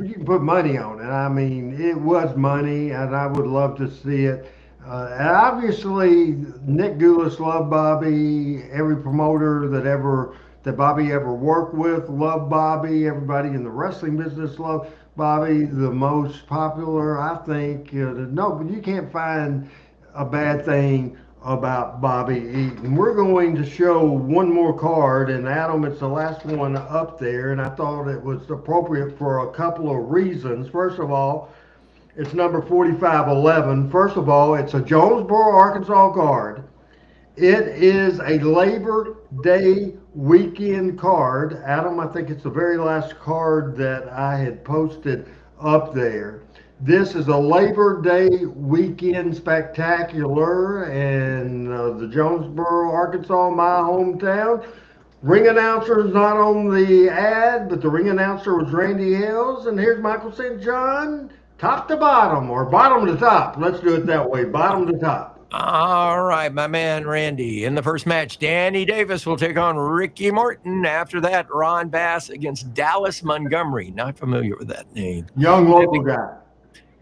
You can put money on it. I mean, it was money, and I would love to see it. And obviously, Nick Goulas loved Bobby. Every promoter that Bobby ever worked with loved Bobby. Everybody in the wrestling business loved Bobby. The most popular, I think, but you can't find a bad thing about Bobby Eaton. We're going to show one more card, and Adam, it's the last one up there, and I thought it was appropriate for a couple of reasons. First of all, it's number 4511. First of all, it's a Jonesboro, Arkansas card. It is a Labor Day weekend card. Adam, I think it's the very last card that I had posted up there. This is a Labor Day weekend spectacular, and the Jonesboro, Arkansas, my hometown. Ring announcer is not on the ad, but the ring announcer was Randy Hales, and here's Michael St. John. Top to bottom, or bottom to top. Let's do it that way, bottom to top. All right, my man Randy. In the first match, Danny Davis will take on Ricky Morton. After that, Ron Bass against Dallas Montgomery. Not familiar with that name. Young local guy.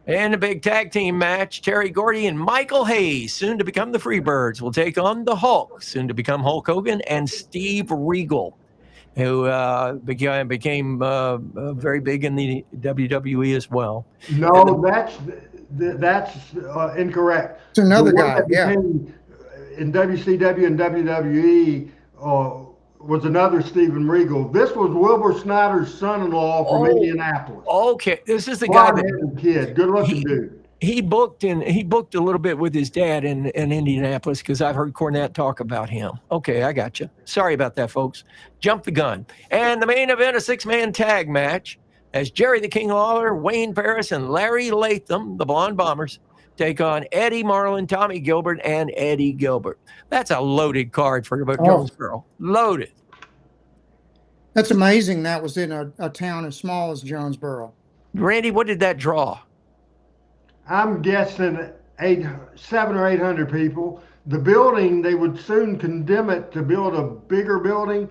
And a big tag team match, Terry Gordy and Michael Hayes, soon to become the Freebirds, will take on the Hulk, soon to become Hulk Hogan, and Steve Regal, who became very big in the WWE as well. No, that's incorrect. It's another guy, yeah. In WCW and WWE was another Steven Regal. This was Wilbur Snyder's son-in-law from Indianapolis. Okay, this is the guy that kid, good-looking dude. He booked a little bit with his dad in Indianapolis, because I've heard Cornette talk about him. Okay, I got you. Sorry about that, folks. Jump the gun. And the main event, a 6-man tag match, as Jerry the King Lawler, Wayne Ferris, and Larry Latham, the Blonde Bombers, take on Eddie Marlin, Tommy Gilbert, and Eddie Gilbert. That's a loaded card for Jonesboro. Loaded. That's amazing. That was in a town as small as Jonesboro. Randy, what did that draw? I'm guessing 700 or 800 people. The building, they would soon condemn it to build a bigger building.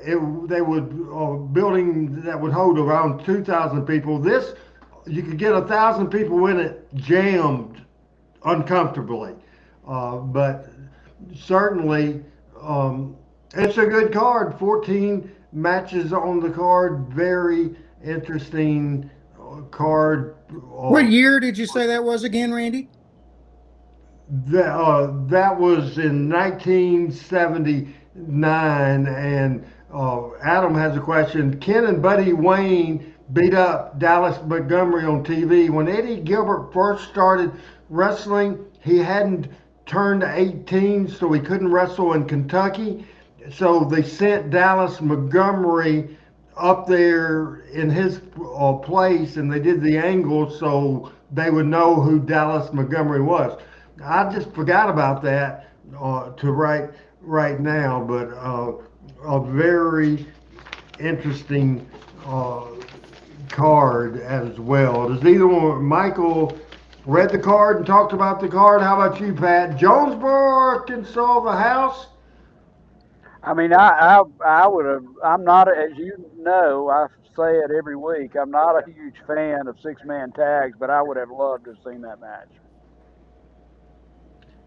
They would a building that would hold around 2,000 people. This, you could get 1,000 people in it jammed uncomfortably. But certainly, it's a good card. 14 matches on the card. Very interesting card. What year did you say that was again, Randy? That was in 1979, and Adam has a question. Ken and Buddy Wayne beat up Dallas Montgomery on TV. When Eddie Gilbert first started wrestling, he hadn't turned 18, so he couldn't wrestle in Kentucky. So they sent Dallas Montgomery up there in his place, and they did the angle so they would know who Dallas Montgomery was. I just forgot about that to right now, but a very interesting card as well. Does either one? Michael read the card and talked about the card. How about you, Pat? Jonesboro, Arkansas, the house. I mean, I would have. I'm not, as you know, I say it every week. I'm not a huge fan of 6-man tags, but I would have loved to have seen that match.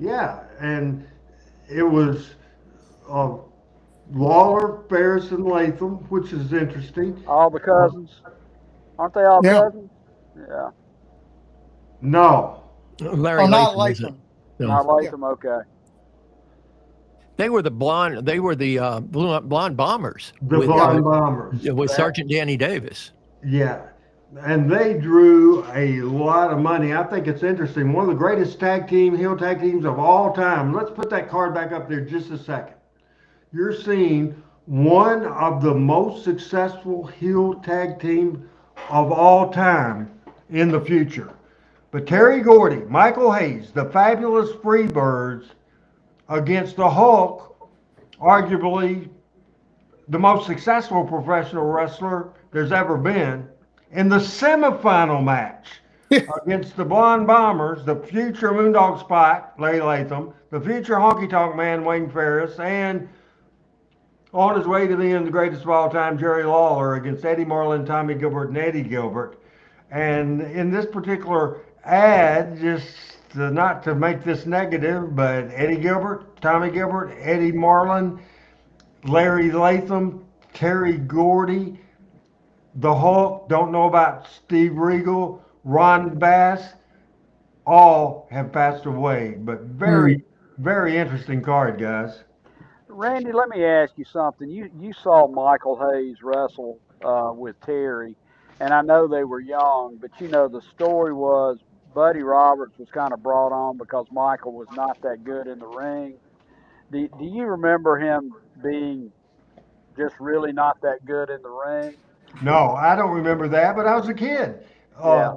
Yeah, and it was Lawler, Ferris, and Latham, which is interesting. All the cousins, aren't they all cousins? Yeah. No. Larry not Latham. Latham. No. Not Latham. Okay. They were the blonde. They were the blonde bombers. The blonde bombers with Sergeant Danny Davis. Yeah, and they drew a lot of money. I think it's interesting. One of the greatest heel tag teams of all time. Let's put that card back up there just a second. You're seeing one of the most successful heel tag team of all time in the future. But Terry Gordy, Michael Hayes, the Fabulous Freebirds against the Hulk, arguably the most successful professional wrestler there's ever been, in the semifinal match against the Blonde Bombers, the future Moondog Spot, Larry Latham, the future Honky Tonk Man, Wayne Ferris, and on his way to the end, the greatest of all time, Jerry Lawler, against Eddie Marlin, Tommy Gilbert, and Eddie Gilbert. And in this particular ad, just not to make this negative, but Eddie Gilbert, Tommy Gilbert, Eddie Marlin, Larry Latham, Terry Gordy, the Hulk, don't know about Steve Regal, Ron Bass, all have passed away. But very, very interesting card, guys. Randy, let me ask you something. You saw Michael Hayes wrestle with Terry, and I know they were young, but the story was Buddy Roberts was kind of brought on because Michael was not that good in the ring. Do you remember him being just really not that good in the ring? No, I don't remember that, but I was a kid. Yeah.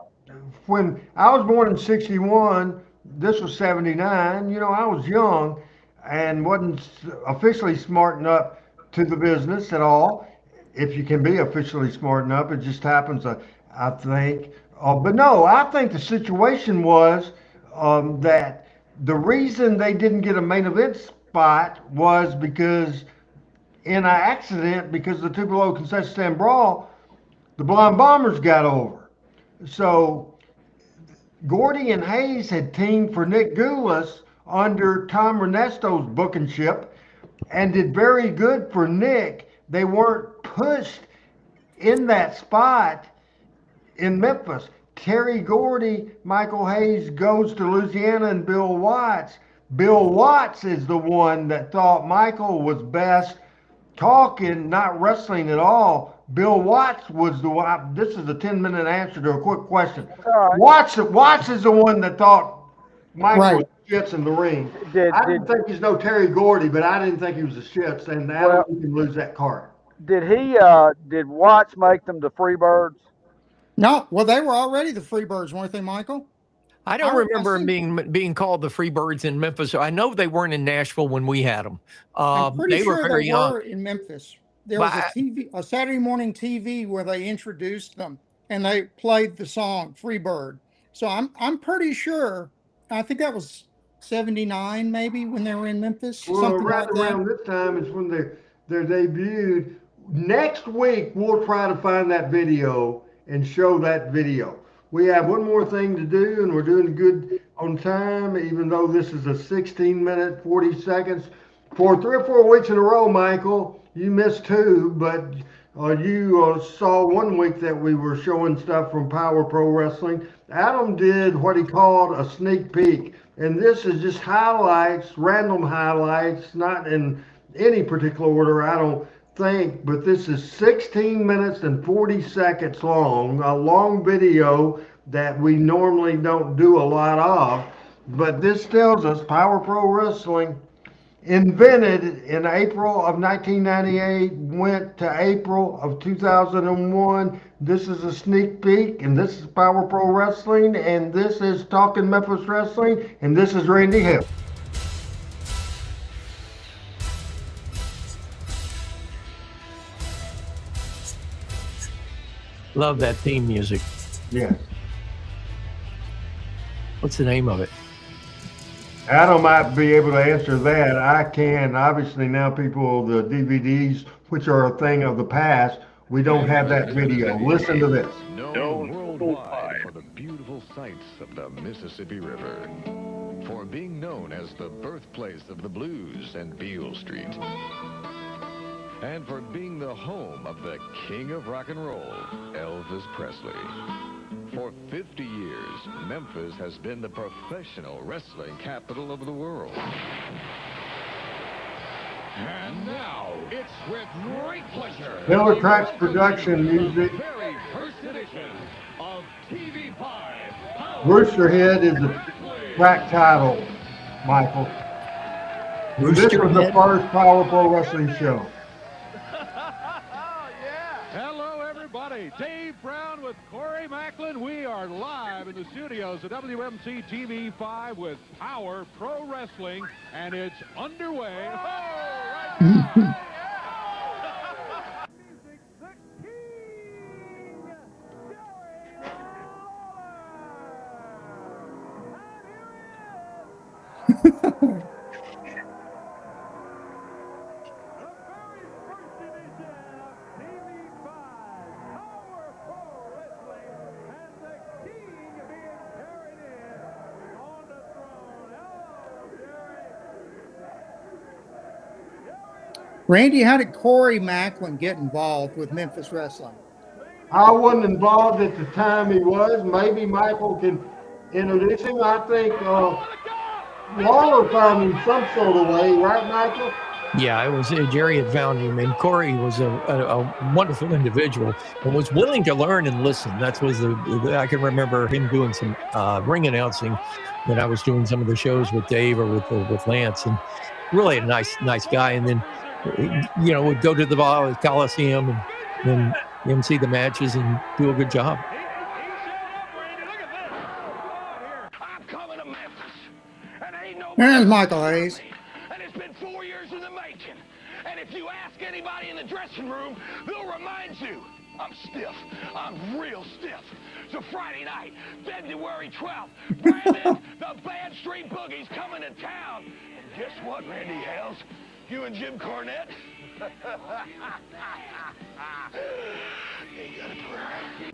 When I was born in 61, this was 79, I was young and wasn't officially smart enough to the business at all. If you can be officially smart enough, it just happens, I think. But no, I think the situation was that the reason they didn't get a main event spot was because in an accident, because of the Tupelo concession stand brawl, the Blonde Bombers got over. So Gordy and Hayes had teamed for Nick Goulas under Tom Ernesto's booking ship and did very good for Nick. They weren't pushed in that spot in Memphis. Terry Gordy, Michael Hayes goes to Louisiana, and Bill Watts. Bill Watts is the one that thought Michael was best talking, not wrestling at all. Bill Watts was the one. This is a 10-minute answer to a quick question. Watts is the one that thought Michael was shits in the ring. I didn't think he's no Terry Gordy, but I didn't think he was a shits, and I don't think he can lose that card. Did Watts make them the Freebirds? No, well, they were already the Freebirds, weren't they, Michael? I don't remember them being called the Freebirds in Memphis. I know they weren't in Nashville when we had them. I'm pretty they sure were very they young. were in Memphis. there was a Saturday morning TV where they introduced them and they played the song Freebird. So I'm pretty sure, I think that was 79 maybe when they were in Memphis, Well, something right like that. around this time is when they're debuted. Next week, we'll try to find that video and show that video. We have one more thing to do, and we're doing good on time, even though this is a 16-minute, 40 seconds. For 3 or 4 weeks in a row, Michael, you missed 2, but you saw 1 week that we were showing stuff from Power Pro Wrestling. Adam did what he called a sneak peek, and this is just highlights, random highlights, not in any particular order, I don't think, but this is 16 minutes and 40 seconds long, a long video that we normally don't do a lot of, but this tells us Power Pro Wrestling invented in April of 1998, went to April of 2001. This is a sneak peek, and this is Power Pro Wrestling, and this is Talking Memphis Wrestling, and this is Randy Hill. Love that theme music. Yes. What's the name of it? Adam might be able to answer that. I can. Obviously, now people, the DVDs, which are a thing of the past, we don't have that video. Listen to this. Known worldwide for the beautiful sights of the Mississippi River, for being known as the birthplace of the blues and Beale Street, and for being the home of the king of rock and roll, Elvis Presley. For 50 years, Memphis has been the professional wrestling capital of the world. And now, it's with great pleasure. Miller Tracks production music. Very first edition of TV5. Roosterhead is the track title, Michael. This was the first Power Pro Wrestling show. Hello, everybody. Dave Brown with Corey Macklin. We are live in the studios of WMC TV5 with Power Pro Wrestling, and it's underway. Oh, right now. Randy, how did Corey Macklin get involved with Memphis Wrestling? I wasn't involved at the time he was. Maybe Michael can introduce him. I think Lawler found him some sort of way, right, Michael? Yeah, it was Jerry had found him, and Corey was a wonderful individual and was willing to learn and listen. That was I can remember him doing some ring announcing when I was doing some of the shows with Dave or with Lance, and really a nice guy. And then, you know, would go to the Coliseum and then MC the matches and do a good job. There's Michael Hayes. And it's been 4 years in the making. And if you ask anybody in the dressing room, they'll remind you, I'm stiff. I'm real stiff. So Friday night, February 12th, Brandon, the Bad Street Boogie's coming to town. And guess what, Randy Hales? You and Jim Cornette? You ain't got a prayer.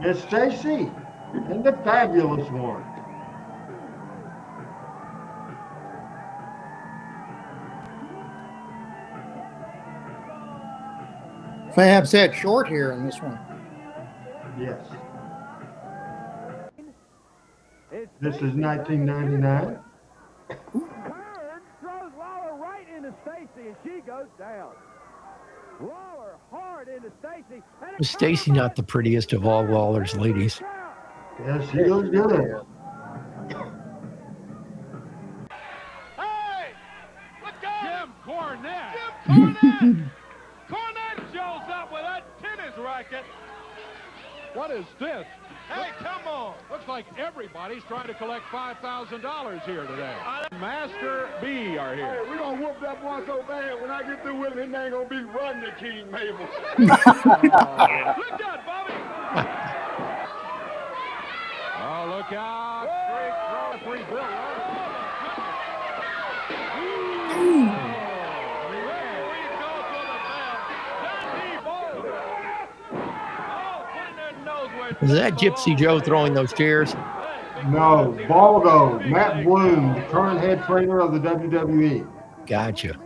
Miss Stacy and the fabulous one. Fab's had short hair in this one. Yes. This is 1999. Throws Lawler right into Stacy, and she goes down. Lawler hard into Stacy. Was Stacy not the prettiest of all Lawler's ladies? Yes, she looks good. Hey! Look out! Jim Cornette! Jim Cornette! Cornette shows up with that tennis racket. What is this? Hey, come on. Looks like everybody's trying to collect $5,000 here today. Master B are here. Hey, we're going to whoop that one so bad when I get through with him, he ain't going to be running the King Mabel. Look out, Bobby. Oh, look out. Great throw. Free Bill. Is that Gypsy Joe throwing those chairs? No, Baldo, Matt Bloom, the current head trainer of the WWE. Gotcha.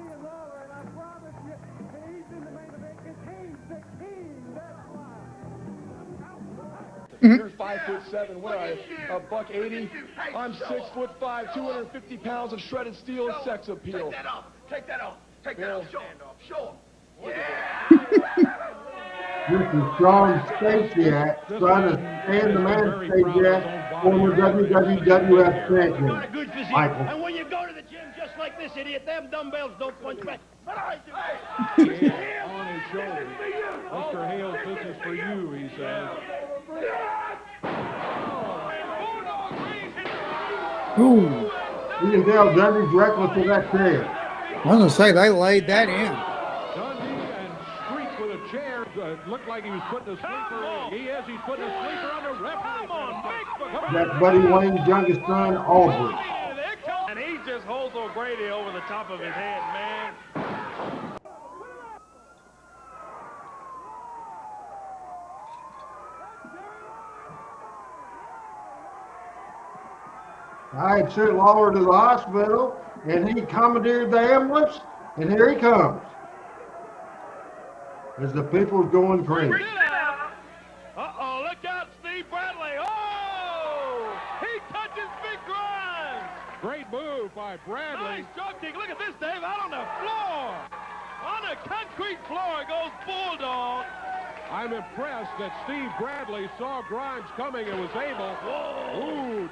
You're 5'7", what are you, $180? I'm 6'5", 250 pounds of shredded steel and sex appeal. Take that off. Take that off. Take that off. Show him. This is Sean Stasiak trying to stand the man Stasiak, former WWF champion. Michael. And when you go to the gym just like this, idiot, them dumbbells don't punch back. But I do. On his shoulder. Mr. Hales, this is for you, he says. Ooh. You can tell Dundee reckless in that chair. I was going to say, they laid that in. Dundee and Streets with a chair. Looked like he was putting a sleeper. He is. He's putting a sleeper under referee. That's Buddy Wayne's youngest son, Aubrey. And he just holds O'Grady over the top of his head, man. I had sent Lawler to the hospital, and he commandeered the ambulance, and here he comes. As the people's going crazy. Uh-oh, look out, Steve Bradley. Oh, he touches Big Grimes. Great move by Bradley. Nice drop kick. Look at this, Dave, out on the floor. On the concrete floor goes Bulldog. I'm impressed that Steve Bradley saw Grimes coming and was able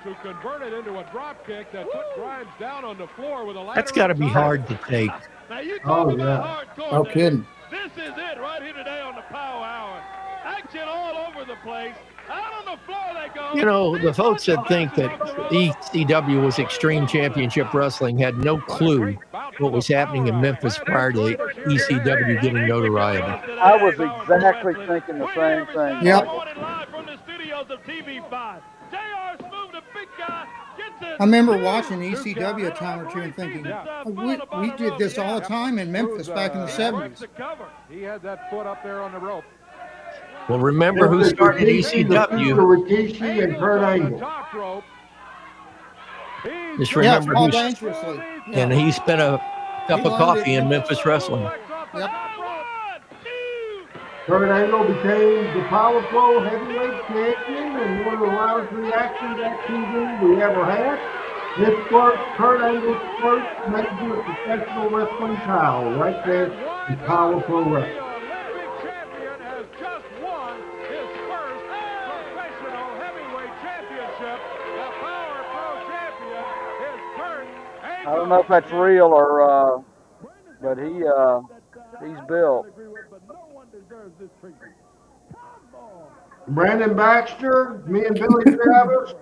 to convert it into a drop kick that put Grimes down on the floor with a ladder. That's got to be hard to take. Now you talk about hardcore. No kidding. This is it right here today on the Power Hour. Action all over the place. Out on the floor they go. You know, the folks that think that ECW was Extreme Championship Wrestling had no clue what was happening in Memphis prior to ECW getting notoriety. I was exactly thinking the same thing. Yep. Live from the studios of TV5. JR Smooth, the big guy, gets it. I remember watching ECW a time or two and thinking, we did this all the time in Memphis back in the 70s. He had that foot up there on the rope. Well, remember who started ECW? Rikishi and Kurt Angle. Just remember Paul who's, Dangerously. and he spent a cup of coffee in Memphis wrestling. Yep. Kurt Angle became the Power Pro heavyweight champion and one of the loudest reactions at TV we ever had. This was Kurt Angle's first major professional wrestling title right there in Power Pro Wrestling. I don't know if that's real or, but he's built. Brandon Baxter, me and Billy Travis,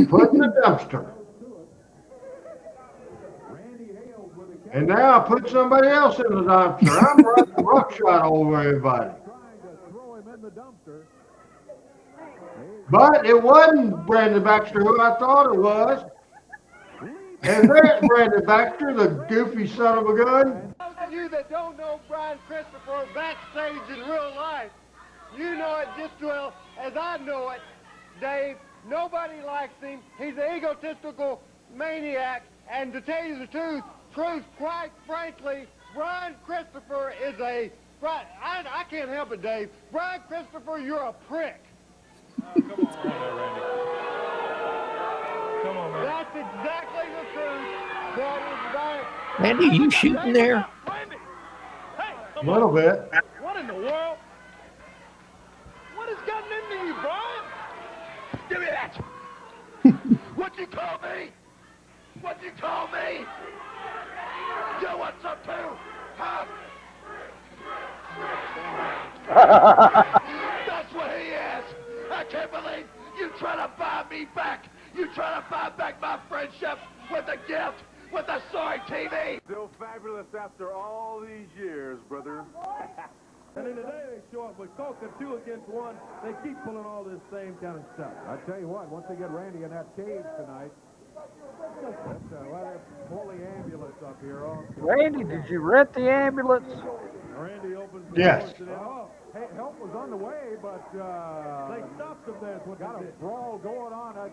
put in the dumpster. And now I put somebody else in the dumpster. I'm running roughshod over everybody. But it wasn't Brandon Baxter who I thought it was. And there's Brandon Baxter, the goofy son of a gun. Those of you that don't know Brian Christopher backstage in real life, you know it just as well as I know it, Dave. Nobody likes him. He's an egotistical maniac. And to tell you the truth, quite frankly, Brian Christopher is I can't help it, Dave. Brian Christopher, you're a prick. Come on, Randy. Come on, man. That's exactly the truth. That is right. Randy, you shooting there? Randy. Hey, A little bit. what in the world? What has gotten into you, Brian? Give me that. What you call me? What you call me? You want some too? Huh? That's what he is. I can't believe you try to buy me back. You try to buy back my friendship with a gift, with a soy TV. Still fabulous after all these years, brother. And in the day they show up with Coke and 2 against 1. They keep pulling all this same kind of stuff. I tell you what, once they get Randy in that cage tonight, they're pulling the ambulance up here. Randy, did you rent the ambulance? Randy opens the Yes. doors to them. Oh, hey, help was on the way, but they stopped him there. Got a brawl going on out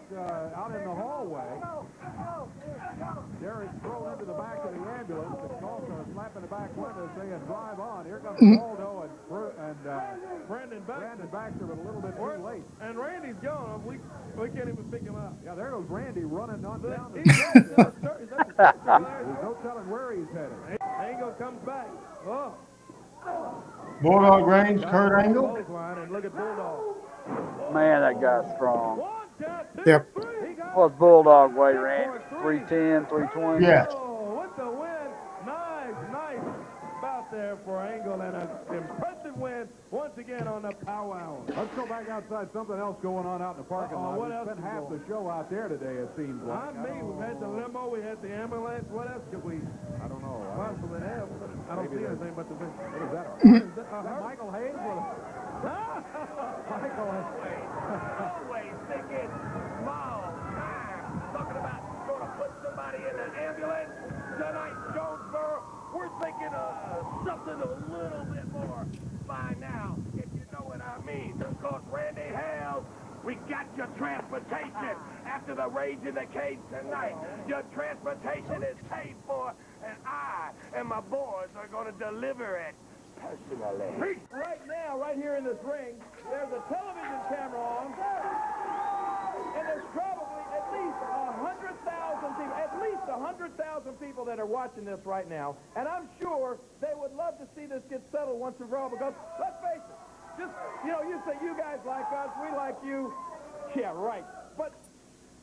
in the hallway. Derek's thrown into the back of the ambulance. The calls are slapping the back window saying, drive on. Here comes Waldo and Brandon Baxter, but a little bit too late. And Randy's gone. We can't even pick him up. Yeah, there goes Randy running on down the stairs. There's no telling where he's headed. Angle comes back. Oh. Bulldog range, Kurt Angle. And look at Bulldog. Man, that guy's strong. Yep. What's Bulldog weigh, Randy? 310, 320? Yes. Oh, with the win. Nice bout there for Angle and an impressive win once again on the powwow. Let's go back outside. Something else going on out in the parking lot. What else? It's been half the show out there today, it seems like. We've had the limo, we had the ambulance. What else could we? I don't know. Possibly have. I don't see anything but the thing. What is that? Michael Hayes? Michael Hayes. Always thinking small time. Talking about going to put somebody in an ambulance tonight, Jonesboro. We're thinking of something a little bit more by now, if you know what I mean. Because Randy Hales, we got your transportation after the Rage in the Cage tonight. Your transportation is paid for, and I and my boys are going to deliver it personally. Right now, right here in this ring, there's a television camera on, and there's probably at least 100,000 people, at least 100,000 people that are watching this right now, and I'm sure they would love to see this get settled once and for all, because, let's face it, just, you say you guys like us, we like you, yeah, right, but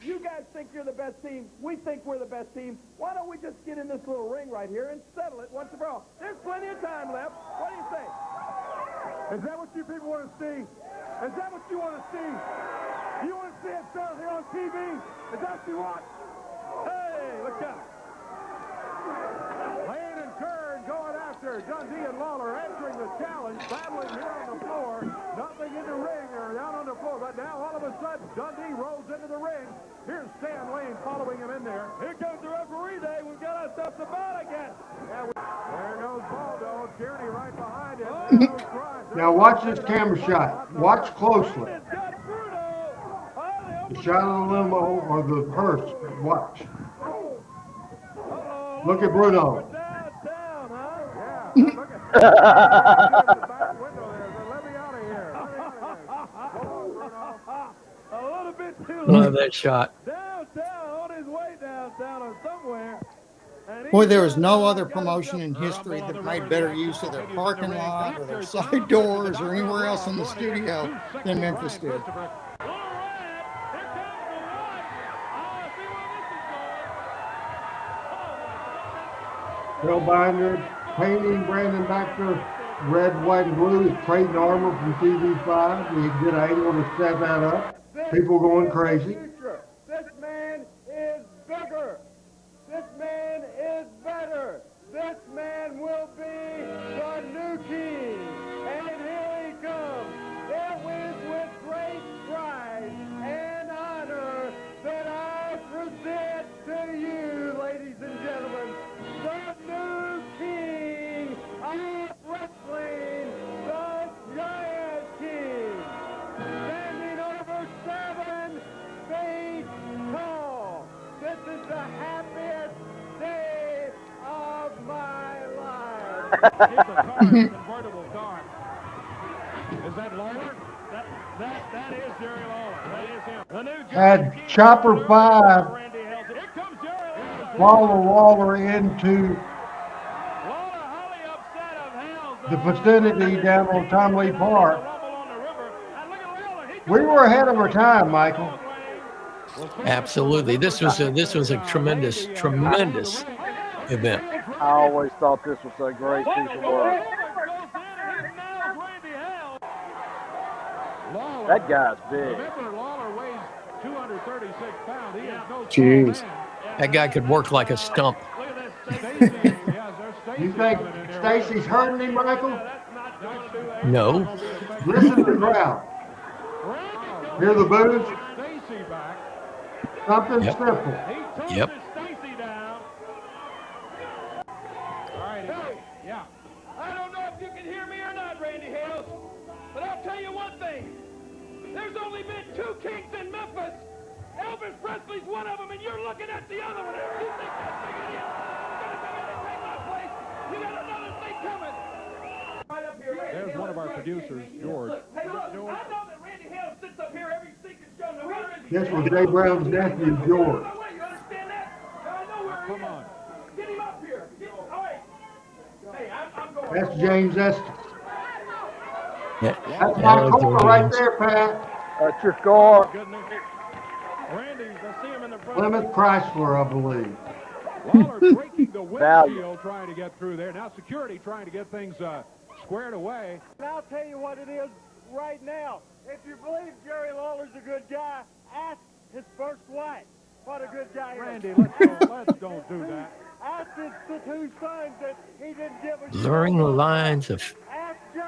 you guys think you're the best team, we think we're the best team, why don't we just get in this little ring right here and settle it once and for all? There's plenty of time left. What do you say? Is that what you people want to see? Is that what you want to see? You want to see it down here on TV? Is that what you want? Hey, look out. Lane and Kern going after Dundee and Lawler answering the challenge, battling here on the floor. Nothing in the ring or down on the floor, but now all of a sudden Dundee rolls into the ring. Here's Stan Lane following him in there. Here comes the referee day. We've got ourselves a bout again. Yeah, there goes Baldo. Tierney right behind him. Now watch this camera shot. Watch closely. The shot of the limo or the hearse. Watch. Look at Bruno. A little bit too Love that shot. Downtown, on his way downtown or somewhere. Boy, there is no other promotion in history that made better use of their parking lot or their side doors or anywhere else in the studio than Memphis did. Bill Binder painting Brandon Baxter red, white, and blue is Creighton Armor from TV5. We did an angle to set that up. People going crazy. This man is bigger. This man is better. This man will be the new king. And here he comes. It was with great pride and honor that I present to you, ladies and gentlemen, the new king of wrestling, the Giant King, standing over 7 feet tall. This is the happiest day of my life. Convertible car. Is that Lawler? That is Jerry Lawler. That is him. The new Had Chopper 5 follow Lawler into the vicinity down on Tom Lee Park. We were ahead of our time, Michael. Absolutely. This was a tremendous event. I always thought this was a great piece of work. Lawler. That guy's big. Remember, Lawler weighs 236 pounds. He is no small Jeez. man. That guy could work like a stump. Stacy, yes, there's Stacy You think coming in there. Stacy's hurting him, Michael? No. Listen to the crowd. Hear the boos? Stacy back. Something Yep. simple. Yep. Stacy down. All right. Yeah. I don't know if you can hear me or not, Randy Hales, but I'll tell you one thing. There's only been 2 kings in Memphis. Elvis Presley's one of them, and you're looking at the other one. You think that big idiot is going to come in and take my place? You got another thing coming. Right up here, Randy There's Hales. one of our producers, George. Hey, look, I know that Randy Hales sits up here every secret show. Now, where is he? This was Jay Brown's nephew, George. You understand that? Now, I know where he Come is. on. Get him up here. All right. Hey, I'm going. That's James Estes. Yeah. That's my corner right there, Pat. That's your score. Randy's, I see him in the front. Plymouth Chrysler, I believe. Lawler breaking the Value. windshield, trying to get through there. Now security trying to get things squared away. And I'll tell you what it is right now. If you believe Jerry Lawler's a good guy, ask his first wife what a good guy is. Randy, let's don't do that. Ask his 2 sons that he didn't give a Blurring the lines of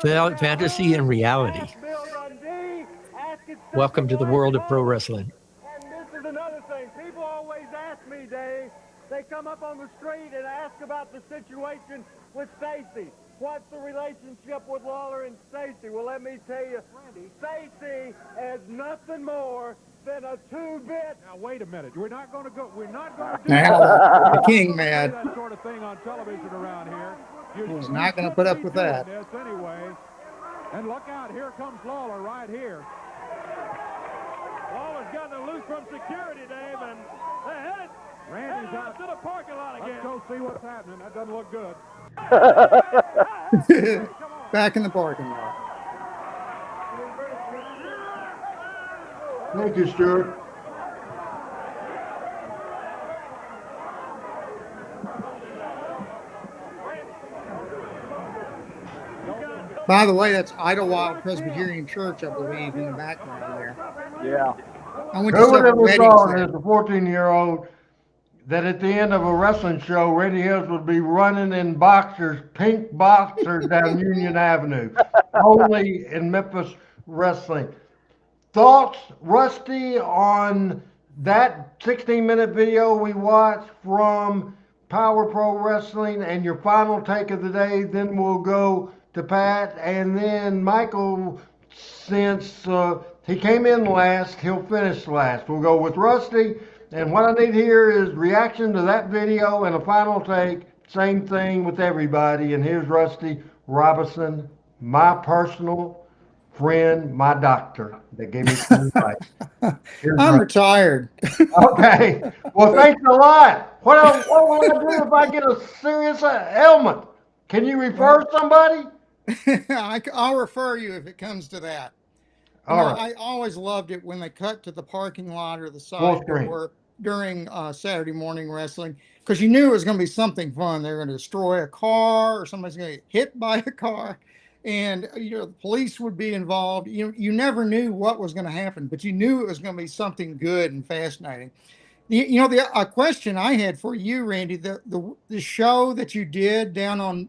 fantasy and reality. Ask Bill Dundee. Ask his Welcome to the world of pro wrestling. And this is another thing. People always ask me, Dave, they come up on the street and ask about the situation with Stacy. What's the relationship with Lawler and Stacy? Well, let me tell you, Stacy is nothing more than a 2-bit. Now wait a minute. We're not going to do Now, the king, man. that sort of thing on television around here. He's not going to put up with that. This anyway. And look out, here comes Lawler right here. Lawler's gotten loose from security, Dave, and they're headed Randy's out. to the parking lot again. Let's go see what's happening. That doesn't look good. Back in the parking lot. Thank you, Stuart. By the way, that's Idlewild Presbyterian Church, I believe, in the background there. Yeah. I went to Who would several have weddings thought there. as a 14-year-old that at the end of a wrestling show, Randy Hills would be running in boxers, pink boxers down Union Avenue, only in Memphis wrestling. Thoughts, Rusty, on that 16-minute video we watched from Power Pro Wrestling and your final take of the day? Then we'll go to Pat, and then Michael, since he came in last, he'll finish last. We'll go with Rusty, and what I need here is reaction to that video and a final take. Same thing with everybody, and here's Rusty Robinson, my personal friend, my doctor that gave me some advice. Here's I'm Rusty. retired. Okay. Well, thanks a lot. What will I do if I get a serious ailment? Can you refer somebody? I'll refer you if it comes to that. All right. I always loved it when they cut to the parking lot or the Full side screen. door during Saturday morning wrestling, because you knew it was going to be something fun. They were going to destroy a car, or somebody's going to get hit by a car, and the police would be involved. You never knew what was going to happen, but you knew it was going to be something good and fascinating. A question I had for you, Randy, the show that you did down on,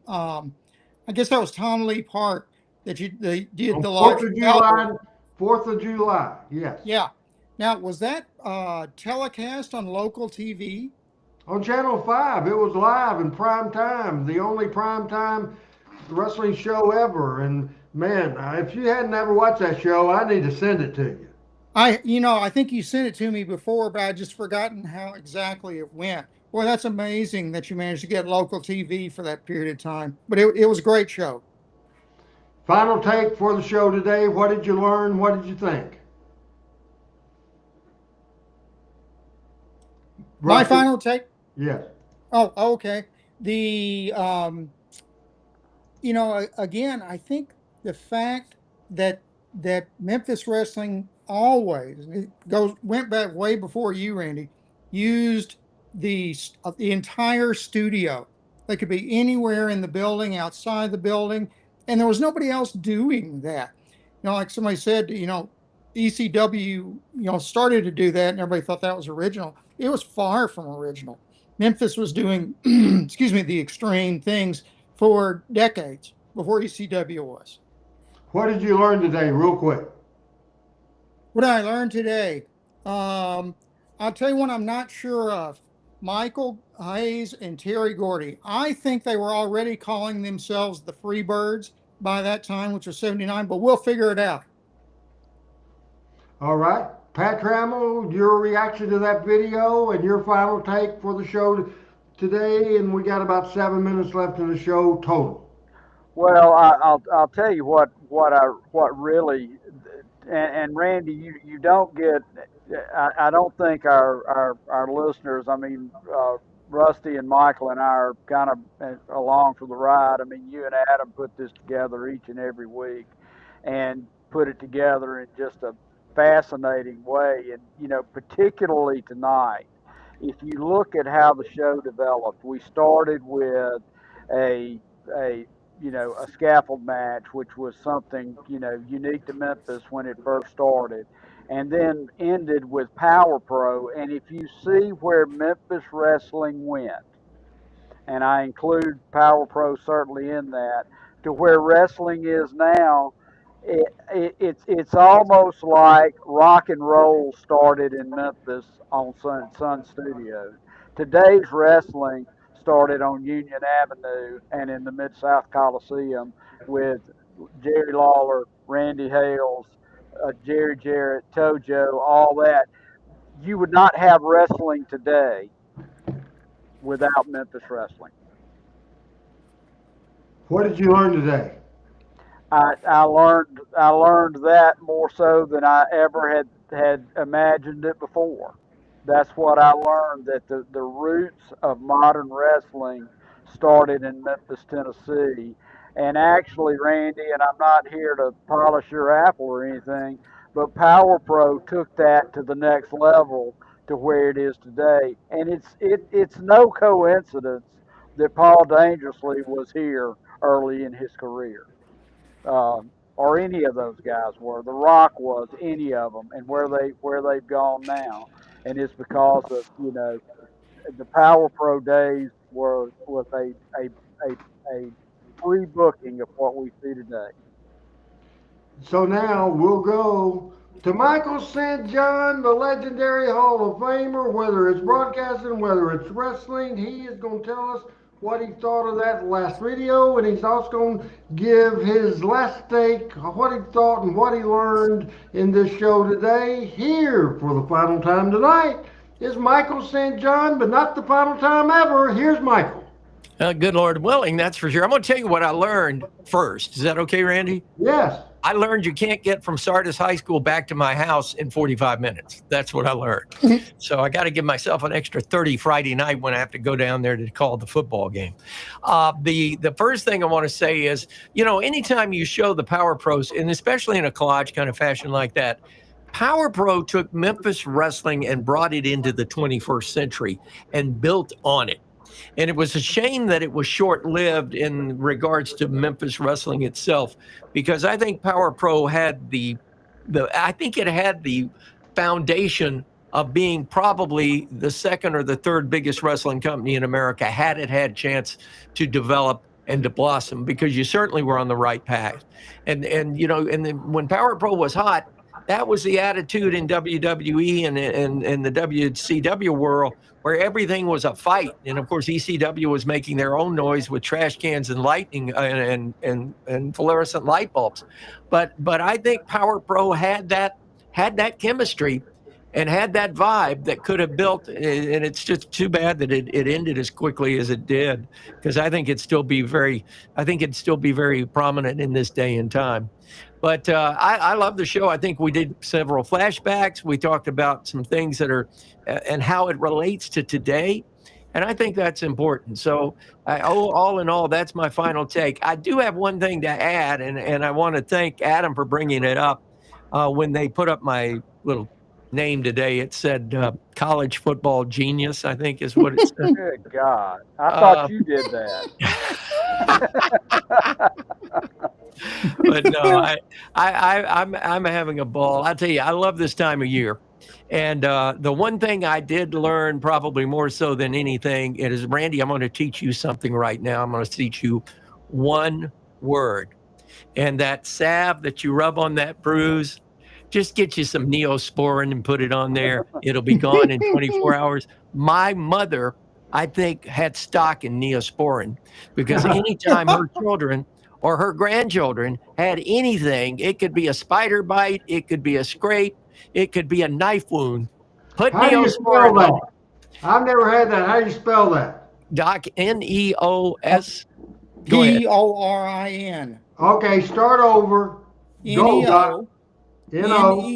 I guess that was Tom Lee Park, that they did On the 4th live of July. 4th of July. Yes. Yeah. Now, was that telecast on local TV? On Channel 5. It was live in prime time. The only prime time wrestling show ever. And man, if you hadn't ever watched that show, I need to send it to you. I think you sent it to me before, but I just forgotten how exactly it went. Boy, that's amazing that you managed to get local TV for that period of time. But it was a great show. Final take for the show today. What did you learn? What did you think? My final take? Yes. Oh, okay. Again, I think the fact that Memphis wrestling always went back way before you, Randy, used the entire studio. They could be anywhere in the building, outside the building, and there was nobody else doing that. like somebody said, ECW, started to do that and everybody thought that was original. It was far from original. Memphis was doing, excuse me, the extreme things for decades before ECW was. What did you learn today, real quick? What did I learn today? I'll tell you what I'm not sure of. Michael Hayes and Terry Gordy. I think they were already calling themselves the Freebirds by that time, which was 79, but we'll figure it out. All right. Pat Trammell, your reaction to that video and your final take for the show today, and we got about 7 minutes left in the show total. Well, I'll tell you what really, and Randy, you don't get. I don't think our listeners. I mean, Rusty and Michael and I are kind of along for the ride. I mean, you and Adam put this together each and every week, and put it together in just a fascinating way. And particularly tonight, if you look at how the show developed, we started with a scaffold match, which was something, unique to Memphis when it first started, and then ended with Power Pro. And if you see where Memphis wrestling went, and I include Power Pro certainly in that, to where wrestling is now, it's almost like rock and roll started in Memphis on Sun Studios. Today's wrestling started on Union Avenue and in the Mid-South Coliseum with Jerry Lawler, Randy Hales, Jerry Jarrett, Tojo, all that. You would not have wrestling today without Memphis wrestling. What did you learn today? I learned that more so than I ever had imagined it before. That's what I learned, that the roots of modern wrestling started in Memphis, Tennessee. And actually, Randy, and I'm not here to polish your apple or anything, but Power Pro took that to the next level to where it is today. And it's no coincidence that Paul Dangerously was here early in his career. Or any of those guys were. The Rock was, any of them, and where they've gone now, and it's because of the Power Pro days was a pre-booking of what we see today. So now we'll go to Michael St. John, the legendary Hall of Famer, whether it's broadcasting, whether it's wrestling. He is going to tell us what he thought of that last video, and he's also going to give his last take, what he thought and what he learned in this show today. Here for the final time tonight is Michael St. John, but not the final time ever. Here's Michael. Good Lord willing, that's for sure. I'm going to tell you what I learned first. Is that okay, Randy? Yes. I learned you can't get from Sardis High School back to my house in 45 minutes. That's what I learned. So I got to give myself an extra 30 Friday night when I have to go down there to call the football game. The first thing I want to say is, anytime you show the Power Pros, and especially in a collage kind of fashion like that, Power Pro took Memphis wrestling and brought it into the 21st century and built on it. And it was a shame that it was short-lived in regards to Memphis wrestling itself, because I think Power Pro had I think it had the foundation of being probably the second or the third biggest wrestling company in America, had it had chance to develop and to blossom, because you certainly were on the right path. And when Power Pro was hot, that was the attitude in WWE and the WCW world, where everything was a fight. And of course, ECW was making their own noise with trash cans and lightning and fluorescent light bulbs. But I think Power Pro had that chemistry and had that vibe that could have built. And it's just too bad that it ended as quickly as it did, because I think it'd still be very prominent in this day and time. But I love the show. I think we did several flashbacks. We talked about some things that are and how it relates to today. And I think that's important. So all in all, that's my final take. I do have one thing to add, and I want to thank Adam for bringing it up. When they put up my little name today, it said college football genius, I think is what it said. Good God. I thought you did that. But no, I'm having a ball. I tell you, I love this time of year. And the one thing I did learn, probably more so than anything, it is, Randy, I'm going to teach you something right now. I'm going to teach you one word. And that salve that you rub on that bruise, just get you some Neosporin and put it on there. It'll be gone in 24 hours. My mother, I think, had stock in Neosporin because anytime her children or her grandchildren had anything, it could be a spider bite, it could be a scrape, it could be a knife wound. Put How do you spell Neosporin on that? I've never had that. How do you spell that? Doc, Neos. Go ahead. P-O-R-I-N. Okay, start over. Go, Doc. Neosporin.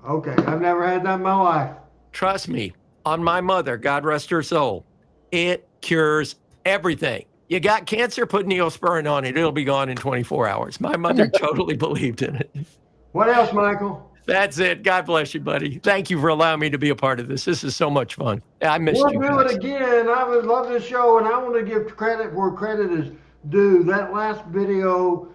Okay, I've never had that in my life. Trust me, on my mother, God rest her soul, it cures everything. You got cancer, put Neosporin on it. It'll be gone in 24 hours. My mother totally believed in it. What else, Michael? That's it. God bless you, buddy. Thank you for allowing me to be a part of this. This is so much fun. I missed We'll you do guys. it again. I would love this show, and I want to give credit where credit is due. That last video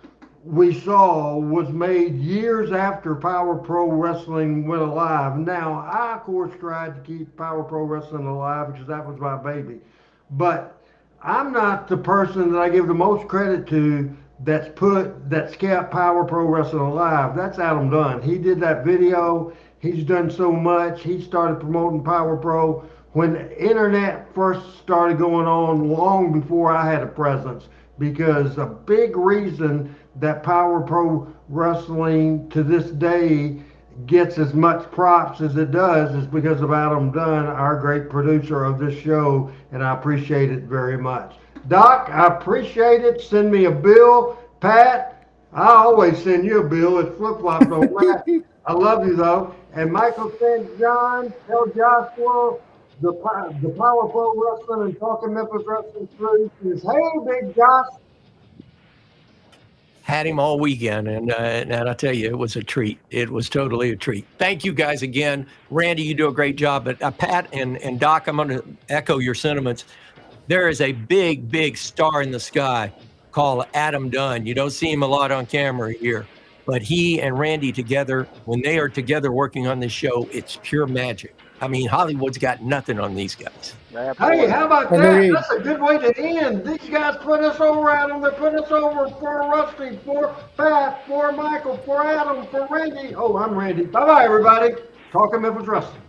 we saw was made years after Power Pro Wrestling went alive. Now, I, of course, tried to keep Power Pro Wrestling alive because that was my baby. But I'm not the person that I give the most credit to that's kept Power Pro Wrestling alive. That's Adam Dunn. He did that video. He's done so much. He started promoting Power Pro when the internet first started going on, long before I had a presence, because a big reason that Power Pro Wrestling to this day gets as much props as it does is because of Adam Dunn, our great producer of this show, and I appreciate it very much. Doc, I appreciate it. Send me a bill. Pat, I always send you a bill. It's flip-flopped on that. I love you, though. And Michael St. John, tell Joshua the Power Pro Wrestling and Talking Memphis Wrestling Truth is, hey, Big Josh. Had him all weekend, and I tell you, it was a treat. It was totally a treat. Thank you guys again. Randy, you do a great job. But Pat and Doc, I'm going to echo your sentiments. There is a big, big star in the sky called Adam Dunn. You don't see him a lot on camera here, but he and Randy together, when they are together working on this show, it's pure magic. I mean, Hollywood's got nothing on these guys. Hey, how about that? That's a good way to end. These guys put us over, Adam. They put us over for Rusty, for Pat, for Michael, for Adam, for Randy. Oh, I'm Randy. Bye-bye, everybody. Talking Memphis Wrestling.